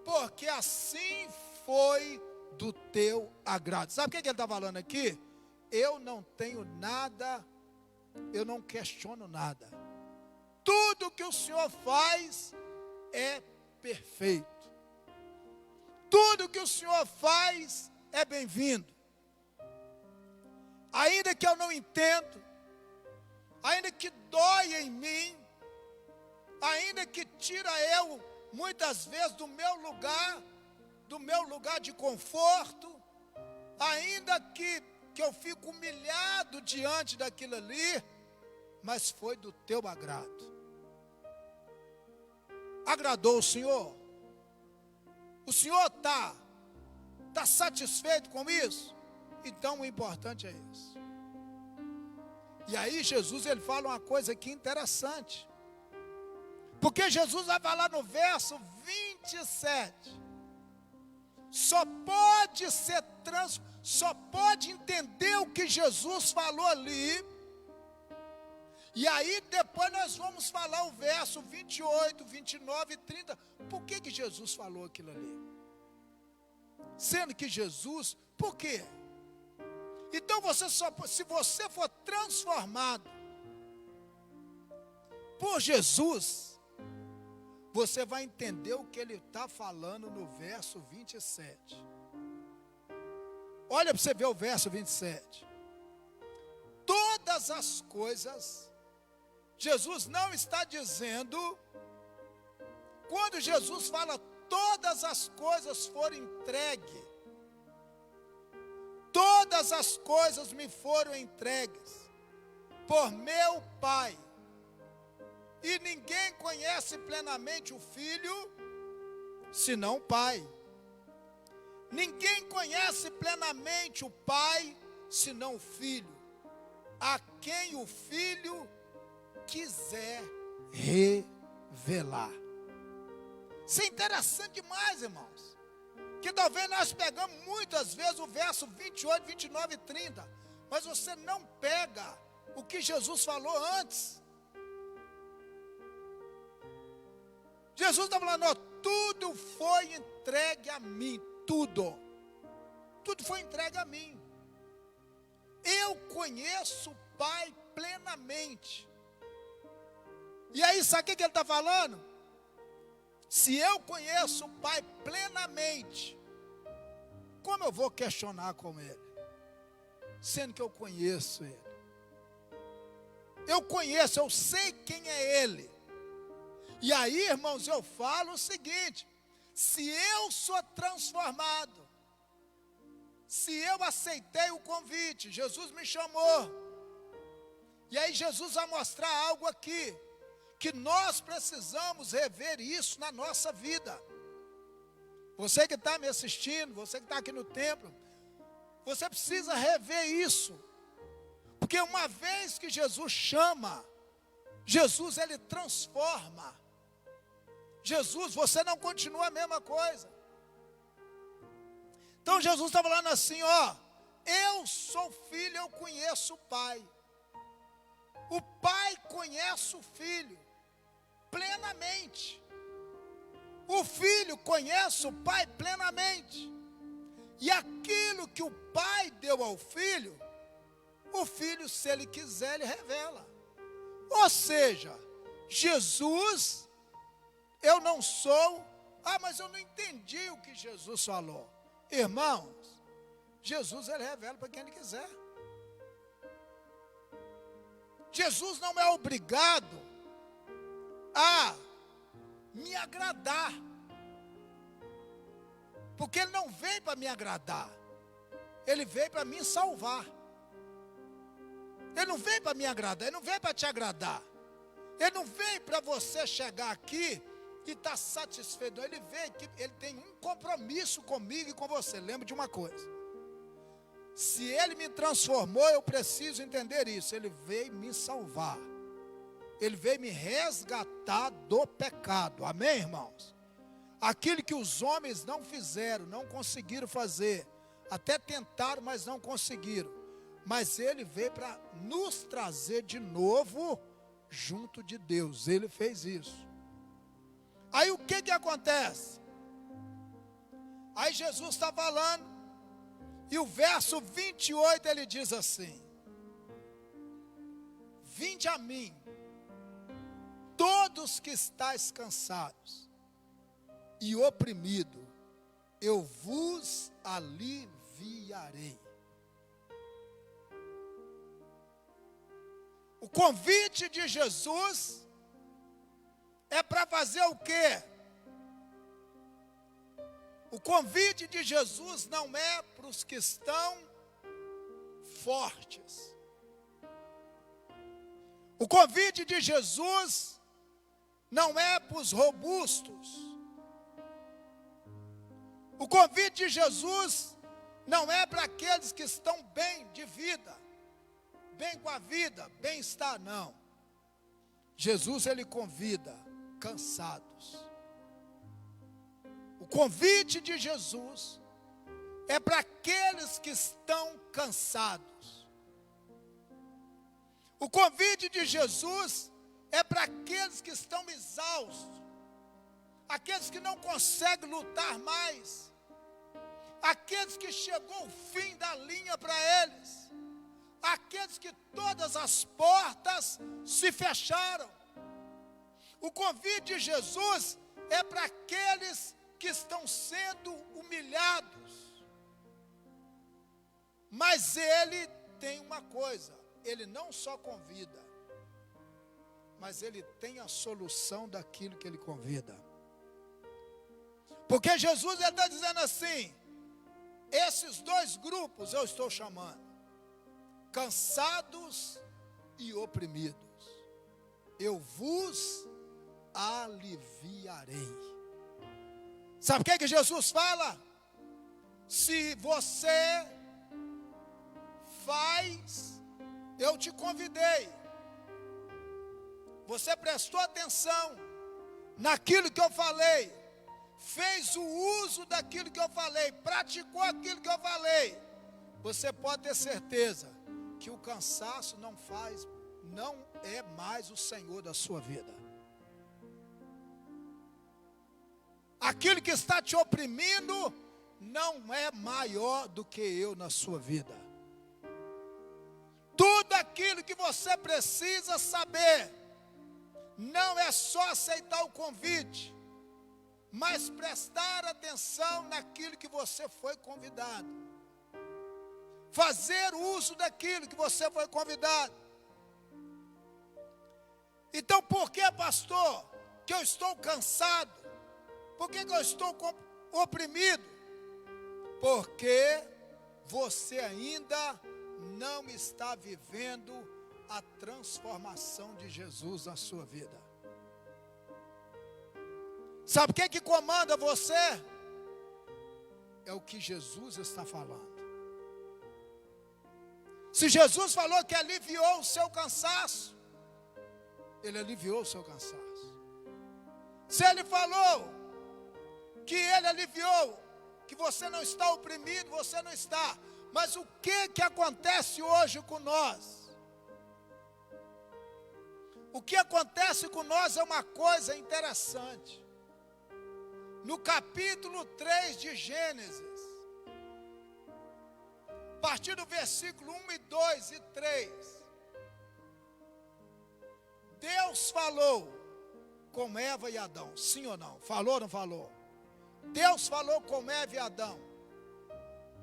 porque assim foi do teu agrado. Sabe o que ele está falando aqui? Eu não tenho nada, eu não questiono nada. Tudo que o Senhor faz é perfeito. Tudo que o Senhor faz é bem-vindo. Ainda que eu não entendo, ainda que dói em mim, ainda que tira eu, muitas vezes, do meu lugar de conforto, ainda que eu fico humilhado diante daquilo ali, mas foi do teu agrado. Agradou o Senhor? O Senhor está satisfeito com isso? Então o importante é isso. E aí Jesus, ele fala uma coisa aqui interessante. Porque Jesus vai falar no verso 27. Só pode entender o que Jesus falou ali. E aí depois nós vamos falar o verso 28, 29 e 30. Por que Jesus falou aquilo ali? Sendo que Jesus, por quê? Então se você for transformado por Jesus, você vai entender o que ele está falando no verso 27. Olha para você ver o verso 27. Todas as coisas, Jesus não está dizendo, quando Jesus fala todas as coisas foram entregues, todas as coisas me foram entregues por meu Pai. E ninguém conhece plenamente o Filho, senão o Pai. Ninguém conhece plenamente o Pai, senão o Filho, a quem o Filho quiser revelar. Isso é interessante demais, irmãos. Que talvez nós pegamos muitas vezes o verso 28, 29 e 30, mas você não pega o que Jesus falou antes. Jesus está falando, ó, tudo foi entregue a mim, tudo foi entregue a mim. Eu conheço o Pai plenamente. E aí, sabe o que ele está falando? Se eu conheço o Pai plenamente, como eu vou questionar com Ele? Sendo que eu conheço Ele. Eu conheço, eu sei quem é Ele. E aí, irmãos, eu falo o seguinte: se eu sou transformado, se eu aceitei o convite, Jesus me chamou, e aí Jesus vai mostrar algo aqui, que nós precisamos rever isso na nossa vida. Você que está me assistindo, você que está aqui no templo, você precisa rever isso, porque uma vez que Jesus chama, Jesus ele transforma. Jesus, você não continua a mesma coisa. Então Jesus está falando assim, ó, eu sou filho, eu conheço o Pai. O Pai conhece o Filho plenamente. O Filho conhece o Pai plenamente. E aquilo que o Pai deu ao Filho, o Filho, se Ele quiser, Ele revela. Ou seja, Jesus, eu não sou, mas eu não entendi o que Jesus falou. Irmãos, Jesus Ele revela para quem Ele quiser. Jesus não é obrigado a me agradar, porque Ele não veio para me agradar, Ele veio para me salvar. Ele não veio para me agradar, Ele não veio para te agradar, Ele não veio para você chegar aqui e estar satisfeito. Ele veio que Ele tem um compromisso comigo e com você. Lembra de uma coisa: se Ele me transformou, eu preciso entender isso. Ele veio me salvar, Ele veio me resgatar do pecado. Amém, irmãos? Aquilo que os homens não fizeram, não conseguiram fazer, até tentaram, mas não conseguiram. Mas Ele veio para nos trazer de novo junto de Deus. Ele fez isso. Aí o que acontece? Aí Jesus está falando, e o verso 28 ele diz assim: vinde a mim, todos que estáis cansados e oprimidos, eu vos aliviarei. O convite de Jesus é para fazer o quê? O convite de Jesus não é para os que estão fortes. O convite de Jesus não é para os robustos. O convite de Jesus não é para aqueles que estão bem de vida, bem com a vida, bem-estar, não. Jesus, Ele convida cansados. O convite de Jesus é para aqueles que estão cansados. O convite de Jesus é para aqueles que estão exaustos, aqueles que não conseguem lutar mais, aqueles que chegou o fim da linha para eles, aqueles que todas as portas se fecharam. O convite de Jesus é para aqueles que estão sendo humilhados. Mas Ele tem uma coisa: Ele não só convida, mas Ele tem a solução daquilo que Ele convida. Porque Jesus está dizendo assim: esses dois grupos eu estou chamando, cansados e oprimidos, eu vos aliviarei. Sabe o que Jesus fala? Se você faz, eu te convidei, você prestou atenção naquilo que eu falei, fez o uso daquilo que eu falei, praticou aquilo que eu falei, você pode ter certeza que o cansaço não é mais o Senhor da sua vida. aquilo que está te oprimindo não é maior do que eu na sua vida. Tudo aquilo que você precisa saber, não é só aceitar o convite, mas prestar atenção naquilo que você foi convidado. Fazer uso daquilo que você foi convidado. Então, por que, pastor, que eu estou cansado? Por que eu estou oprimido? Porque você ainda não está vivendo a transformação de Jesus na sua vida. Sabe o que comanda você? É o que Jesus está falando. Se Jesus falou que aliviou o seu cansaço, Ele aliviou o seu cansaço. Se Ele falou que Ele aliviou, que você não está oprimido, você não está. Mas o que acontece hoje com nós? O que acontece com nós é uma coisa interessante. No capítulo 3 de Gênesis, a partir do versículo 1 e 2 e 3, Deus falou com Eva e Adão, sim ou não? Falou ou não falou? Deus falou com Eva e Adão,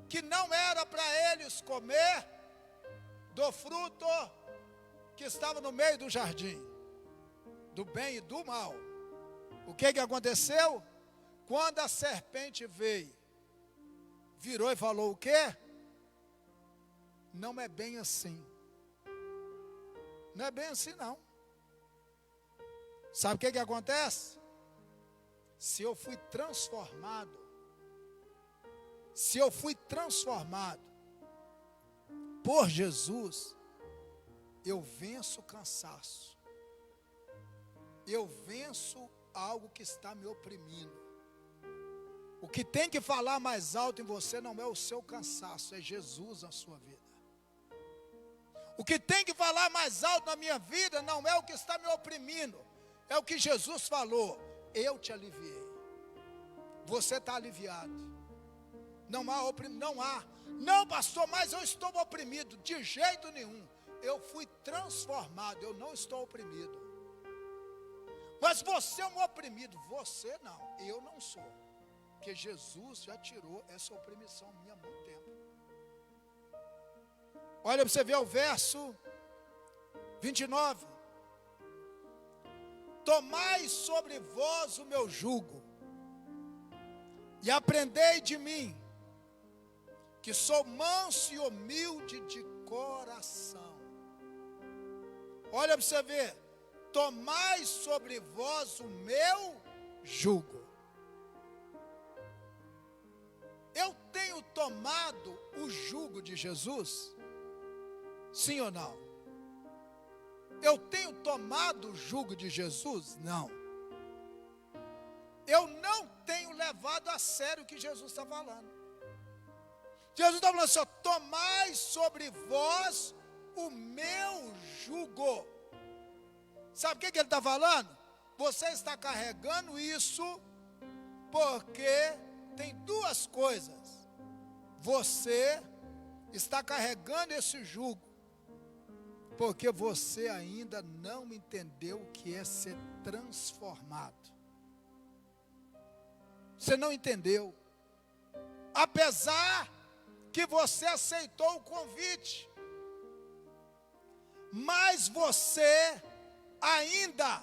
que não era para eles comer do fruto que estava no meio do jardim, do bem e do mal. O que aconteceu? Quando a serpente veio, virou e falou o quê? Não é bem assim. Não é bem assim não. Sabe o que acontece? Se eu fui transformado por Jesus, eu venço o cansaço. Eu venço algo que está me oprimindo. O que tem que falar mais alto em você não é o seu cansaço, é Jesus na sua vida. O que tem que falar mais alto na minha vida não é o que está me oprimindo, é o que Jesus falou. Eu te aliviei. Você está aliviado. Não há oprimido, não há. Não, pastor, mas eu estou oprimido. De jeito nenhum. Eu fui transformado, eu não estou oprimido. Mas você é um oprimido. Você não, eu não sou. Porque Jesus já tirou essa opressão minha há muito tempo. Olha para você ver o verso 29. Tomai sobre vós o meu jugo, e aprendei de mim, que sou manso e humilde de coração. Olha para você ver. Tomai sobre vós o meu jugo. Eu tenho tomado o jugo de Jesus? Sim ou não? Eu tenho tomado o jugo de Jesus? Não. Eu não tenho levado a sério o que Jesus está falando. Jesus está falando assim, ó, tomai sobre vós o meu jugo. Sabe o que ele está falando? Você está carregando isso porque tem duas coisas. Você está carregando esse jugo porque você ainda não entendeu o que é ser transformado. Você não entendeu. Apesar que você aceitou o convite, mas você ainda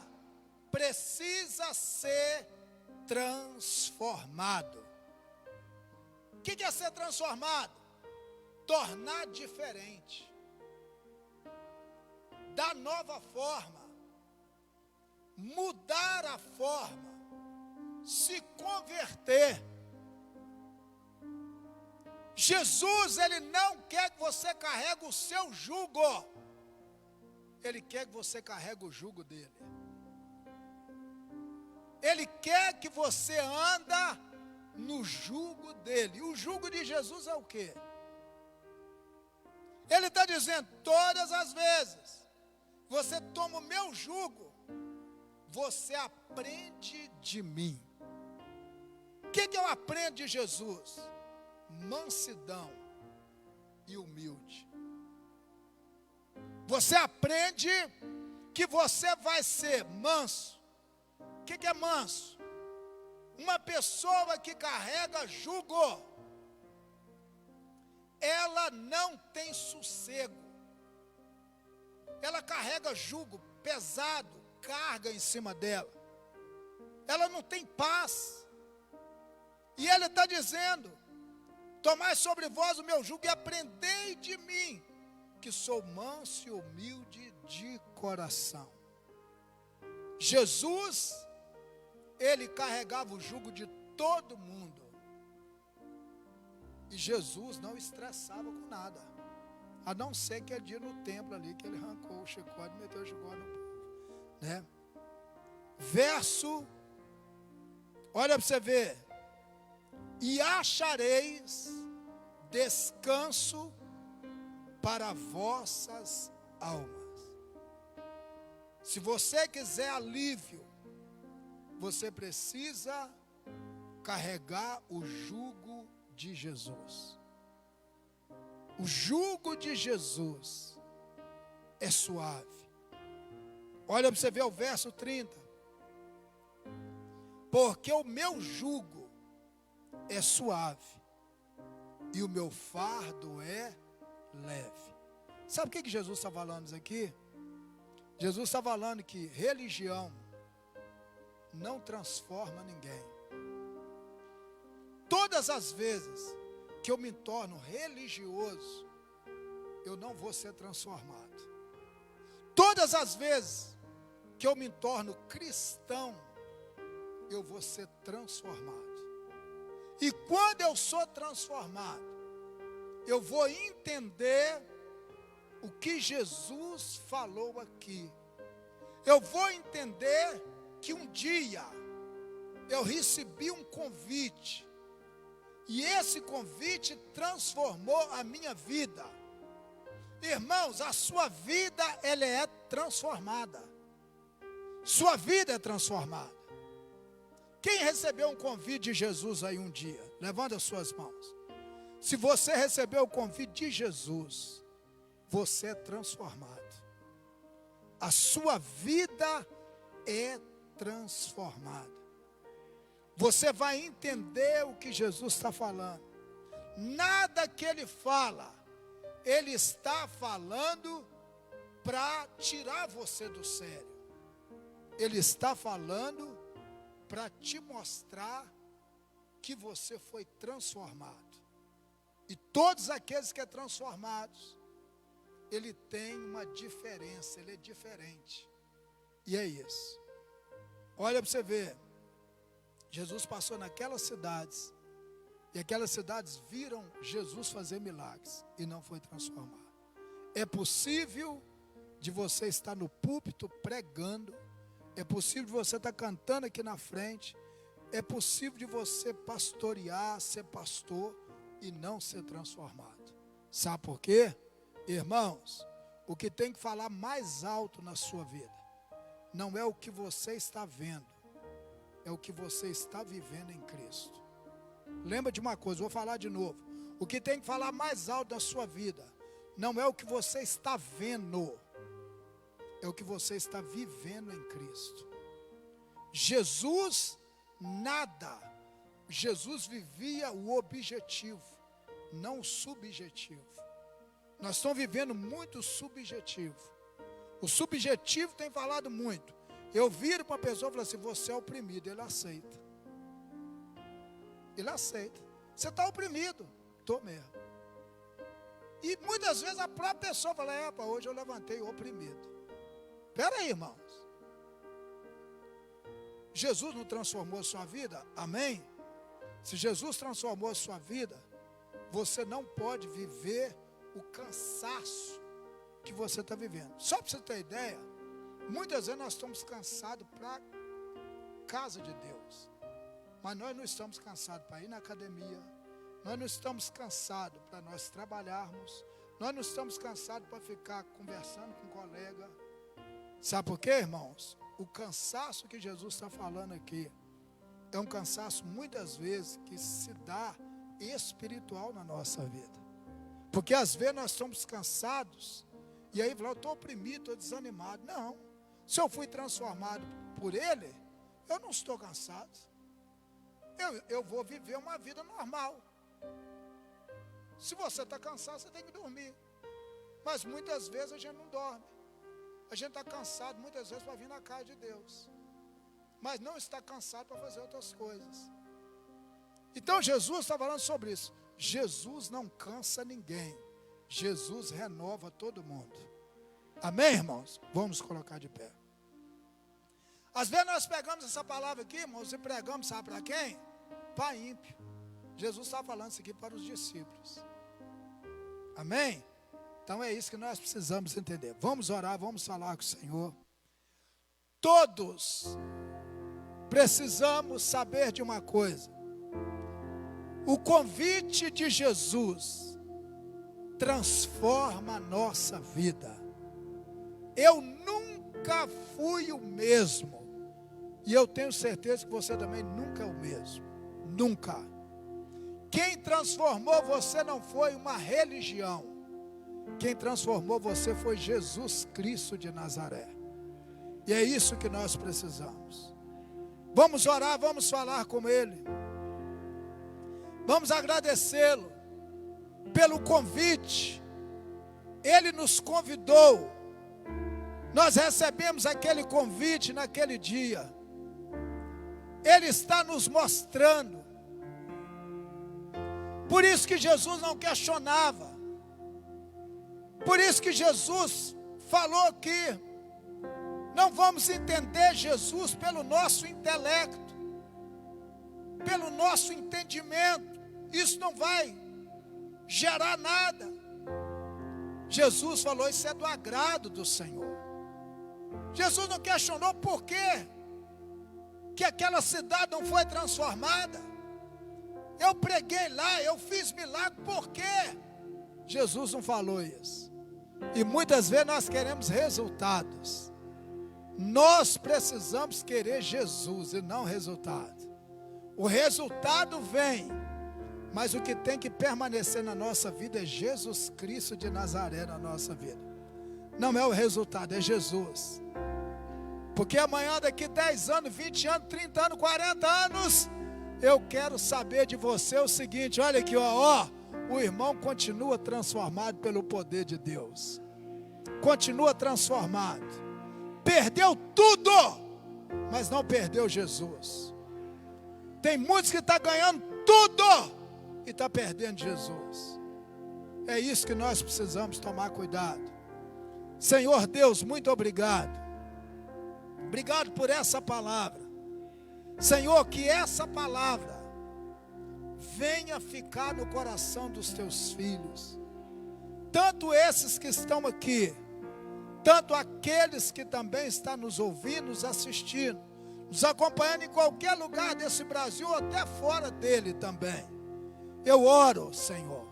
precisa ser transformado. O que é ser transformado? Tornar diferente, dar nova forma, mudar a forma, se converter. Jesus, Ele não quer que você carregue o seu jugo, Ele quer que você carregue o jugo dele. Ele quer que você anda no jugo dele. E o jugo de Jesus é o quê? Ele está dizendo, todas as vezes você toma o meu jugo, você aprende de mim. que eu aprendo de Jesus? Mansidão e humilde. Você aprende que você vai ser manso. O que é manso? Uma pessoa que carrega jugo, ela não tem sossego. Ela carrega jugo pesado, carga em cima dela. Ela não tem paz. E ele está dizendo: tomai sobre vós o meu jugo e aprendei de mim, que sou manso e humilde de coração. Jesus, ele carregava o jugo de todo mundo. E Jesus não estressava com nada. A não ser que é dia no templo ali, que ele arrancou o chicote e meteu o chicote no povo, né? Verso, olha para você ver. E achareis descanso para vossas almas. Se você quiser alívio, você precisa carregar o jugo de Jesus. O jugo de Jesus é suave. Olha para você ver o verso 30. Porque o meu jugo é suave e o meu fardo é leve. Sabe o que Jesus está falando isso aqui? Jesus está falando que religião não transforma ninguém. Todas as vezes que eu me torno religioso, eu não vou ser transformado. Todas as vezes que eu me torno cristão, eu vou ser transformado. E quando eu sou transformado, eu vou entender o que Jesus falou aqui. Eu vou entender que um dia eu recebi um convite. E esse convite transformou a minha vida. Irmãos, a sua vida, ela é transformada. Sua vida é transformada. Quem recebeu um convite de Jesus aí um dia? Levanta as suas mãos. Se você recebeu o convite de Jesus, você é transformado. A sua vida é transformada. Você vai entender o que Jesus está falando. Nada que ele fala, ele está falando para tirar você do sério. Ele está falando para te mostrar que você foi transformado. E todos aqueles que são transformados, ele tem uma diferença, ele é diferente. E é isso. Olha para você ver. Jesus passou naquelas cidades, e aquelas cidades viram Jesus fazer milagres, e não foi transformado. É possível de você estar no púlpito pregando, é possível de você estar cantando aqui na frente, é possível de você pastorear, ser pastor, e não ser transformado. Sabe por quê? Irmãos, o que tem que falar mais alto na sua vida, não é o que você está vendo, é o que você está vivendo em Cristo. Lembra de uma coisa, vou falar de novo. O que tem que falar mais alto na sua vida, não é o que você está vendo, é o que você está vivendo em Cristo. Jesus vivia o objetivo, não o subjetivo. Nós estamos vivendo muito subjetivo. O subjetivo tem falado muito. Eu viro para uma pessoa e falo assim: você é oprimido. Ele aceita. Ele aceita. Você está oprimido. Estou mesmo. E muitas vezes a própria pessoa fala: hoje eu levantei oprimido. Espera aí, irmãos. Jesus não transformou a sua vida? Amém? Se Jesus transformou a sua vida, você não pode viver o cansaço que você está vivendo. Só para você ter ideia, muitas vezes nós estamos cansados para a casa de Deus, mas nós não estamos cansados para ir na academia, nós não estamos cansados para nós trabalharmos, nós não estamos cansados para ficar conversando com um colega. Sabe por quê, irmãos? O cansaço que Jesus está falando aqui é um cansaço muitas vezes que se dá espiritual na nossa vida. Porque às vezes nós estamos cansados e aí fala, eu estou oprimido, estou desanimado. Não, se eu fui transformado por Ele, eu não estou cansado. Eu vou viver uma vida normal. Se você está cansado, você tem que dormir. Mas muitas vezes a gente não dorme. A gente está cansado muitas vezes para vir na casa de Deus, mas não está cansado para fazer outras coisas. Então Jesus está falando sobre isso. Jesus não cansa ninguém. Jesus renova todo mundo. Amém, irmãos? Vamos colocar de pé. Às vezes nós pegamos essa palavra aqui, irmãos, e pregamos, sabe para quem? Para ímpio. Jesus está falando isso aqui para os discípulos. Amém? Então é isso que nós precisamos entender. Vamos orar, vamos falar com o Senhor. Todos precisamos saber de uma coisa. O convite de Jesus transforma a nossa vida. Eu nunca fui o mesmo. E eu tenho certeza que você também nunca é o mesmo. Nunca. Quem transformou você não foi uma religião. Quem transformou você foi Jesus Cristo de Nazaré. E é isso que nós precisamos. Vamos orar, vamos falar com Ele. Vamos agradecê-lo pelo convite. Ele nos convidou. Nós recebemos aquele convite naquele dia. Ele está nos mostrando. Por isso que Jesus não questionava. Por isso que Jesus falou que não vamos entender Jesus pelo nosso intelecto, pelo nosso entendimento. Isso não vai gerar nada. Jesus falou, isso é do agrado do Senhor. Jesus não questionou por quê que aquela cidade não foi transformada. Eu preguei lá, eu fiz milagre, por quê? Jesus não falou isso. E muitas vezes nós queremos resultados. Nós precisamos querer Jesus e não resultado. O resultado vem, mas o que tem que permanecer na nossa vida é Jesus Cristo de Nazaré na nossa vida. Não é o resultado, é Jesus. Porque amanhã, daqui 10 anos, 20 anos, 30 anos, 40 anos, eu quero saber de você o seguinte, olha aqui, ó, o irmão continua transformado pelo poder de Deus. Continua transformado. Perdeu tudo, mas não perdeu Jesus. Tem muitos que estão ganhando tudo e estão perdendo Jesus. É isso que nós precisamos tomar cuidado. Senhor Deus, muito obrigado. Obrigado por essa palavra. Senhor, que essa palavra venha ficar no coração dos teus filhos. Tanto esses que estão aqui, tanto aqueles que também estão nos ouvindo, nos assistindo, nos acompanhando em qualquer lugar desse Brasil ou até fora dele também. Eu oro, Senhor,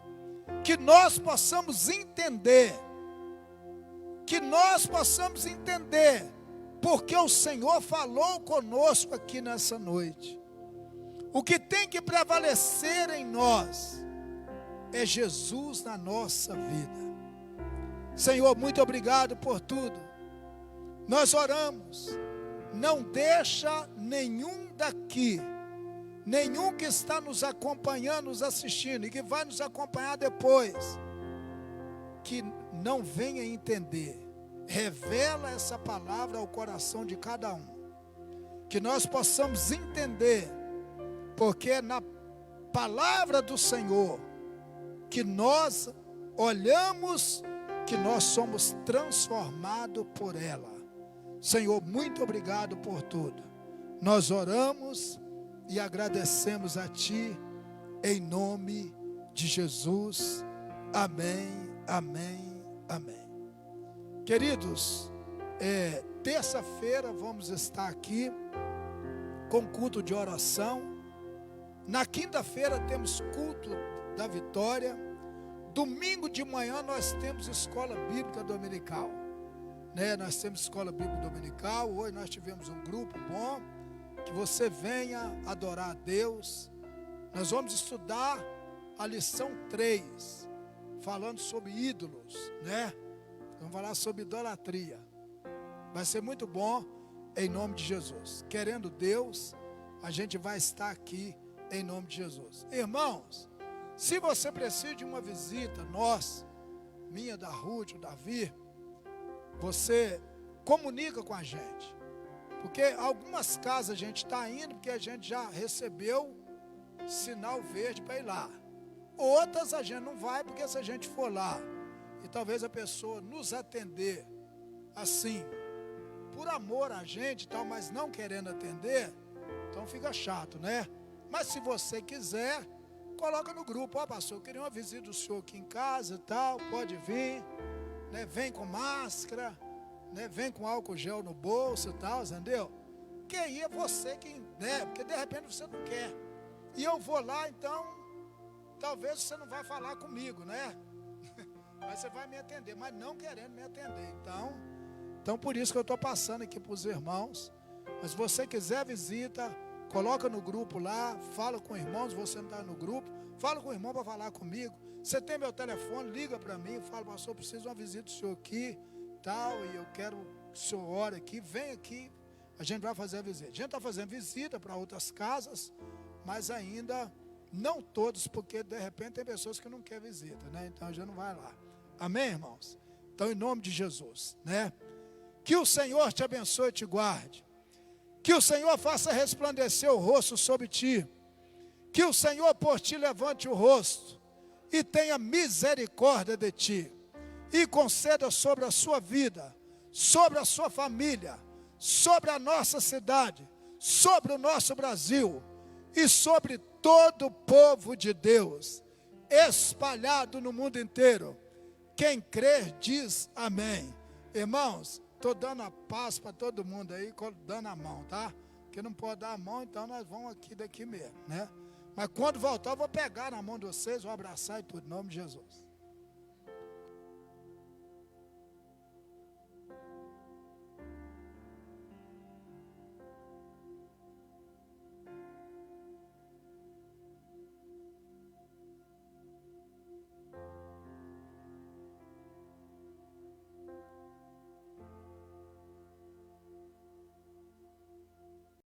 que nós possamos entender, porque o Senhor falou conosco aqui nessa noite. O que tem que prevalecer em nós é Jesus na nossa vida. Senhor, muito obrigado por tudo. Nós oramos, não deixa nenhum daqui, nenhum que está nos acompanhando, nos assistindo e que vai nos acompanhar depois, que não venha entender. Revela essa palavra ao coração de cada um, que nós possamos entender, porque é na palavra do Senhor que nós olhamos, que nós somos transformados por ela. Senhor, muito obrigado por tudo. Nós oramos e agradecemos a Ti, em nome de Jesus. Amém, amém, amém. Queridos, terça-feira vamos estar aqui com culto de oração. Na quinta-feira temos culto da vitória. Domingo de manhã nós temos escola bíblica dominical. Nós temos escola bíblica dominical. Hoje nós tivemos um grupo bom. que você venha adorar a Deus. Nós vamos estudar a lição 3, falando sobre ídolos, né? Vamos falar sobre idolatria. Vai ser muito bom, em nome de Jesus. Querendo Deus, a gente vai estar aqui em nome de Jesus. Irmãos, se você precisa de uma visita nossa, minha, da Ruth, do Davi, você comunica com a gente. Porque algumas casas a gente está indo, porque a gente já recebeu sinal verde para ir lá. Outras a gente não vai, porque se a gente for lá, e talvez a pessoa nos atender assim, por amor a gente e tal, mas não querendo atender, então fica chato, né? Mas se você quiser, coloca no grupo: ó, pastor, eu queria uma visita do senhor aqui em casa e tal, pode vir, né? Vem com máscara, né? Vem com álcool gel no bolso e tal, entendeu? Que aí é você que, né? Porque de repente você não quer. E eu vou lá, então, talvez você não vai falar comigo, né? Mas você vai me atender, mas não querendo me atender. Então por isso que eu estou passando aqui para os irmãos. Mas se você quiser visita, coloca no grupo lá, fala com irmãos. Você não está no grupo, fala com o irmão para falar comigo. Você tem meu telefone, liga para mim, fala: pastor, preciso de uma visita do senhor aqui, tal, e eu quero que o senhor ore aqui, vem aqui, a gente vai fazer a visita. A gente está fazendo visita para outras casas, mas ainda não todos, porque de repente tem pessoas que não querem visita, né? Então a gente não vai lá. Amém, irmãos? Então, em nome de Jesus, né? Que o Senhor te abençoe e te guarde. Que o Senhor faça resplandecer o rosto sobre ti. Que o Senhor por ti levante o rosto e tenha misericórdia de ti. E conceda sobre a sua vida, sobre a sua família, sobre a nossa cidade, sobre o nosso Brasil e sobre todo o povo de Deus, espalhado no mundo inteiro. Quem crer diz amém. Irmãos, estou dando a paz para todo mundo aí, dando a mão, tá? Porque não pode dar a mão, então nós vamos aqui daqui mesmo, né? Mas quando voltar eu vou pegar na mão de vocês, vou abraçar e tudo, em nome de Jesus.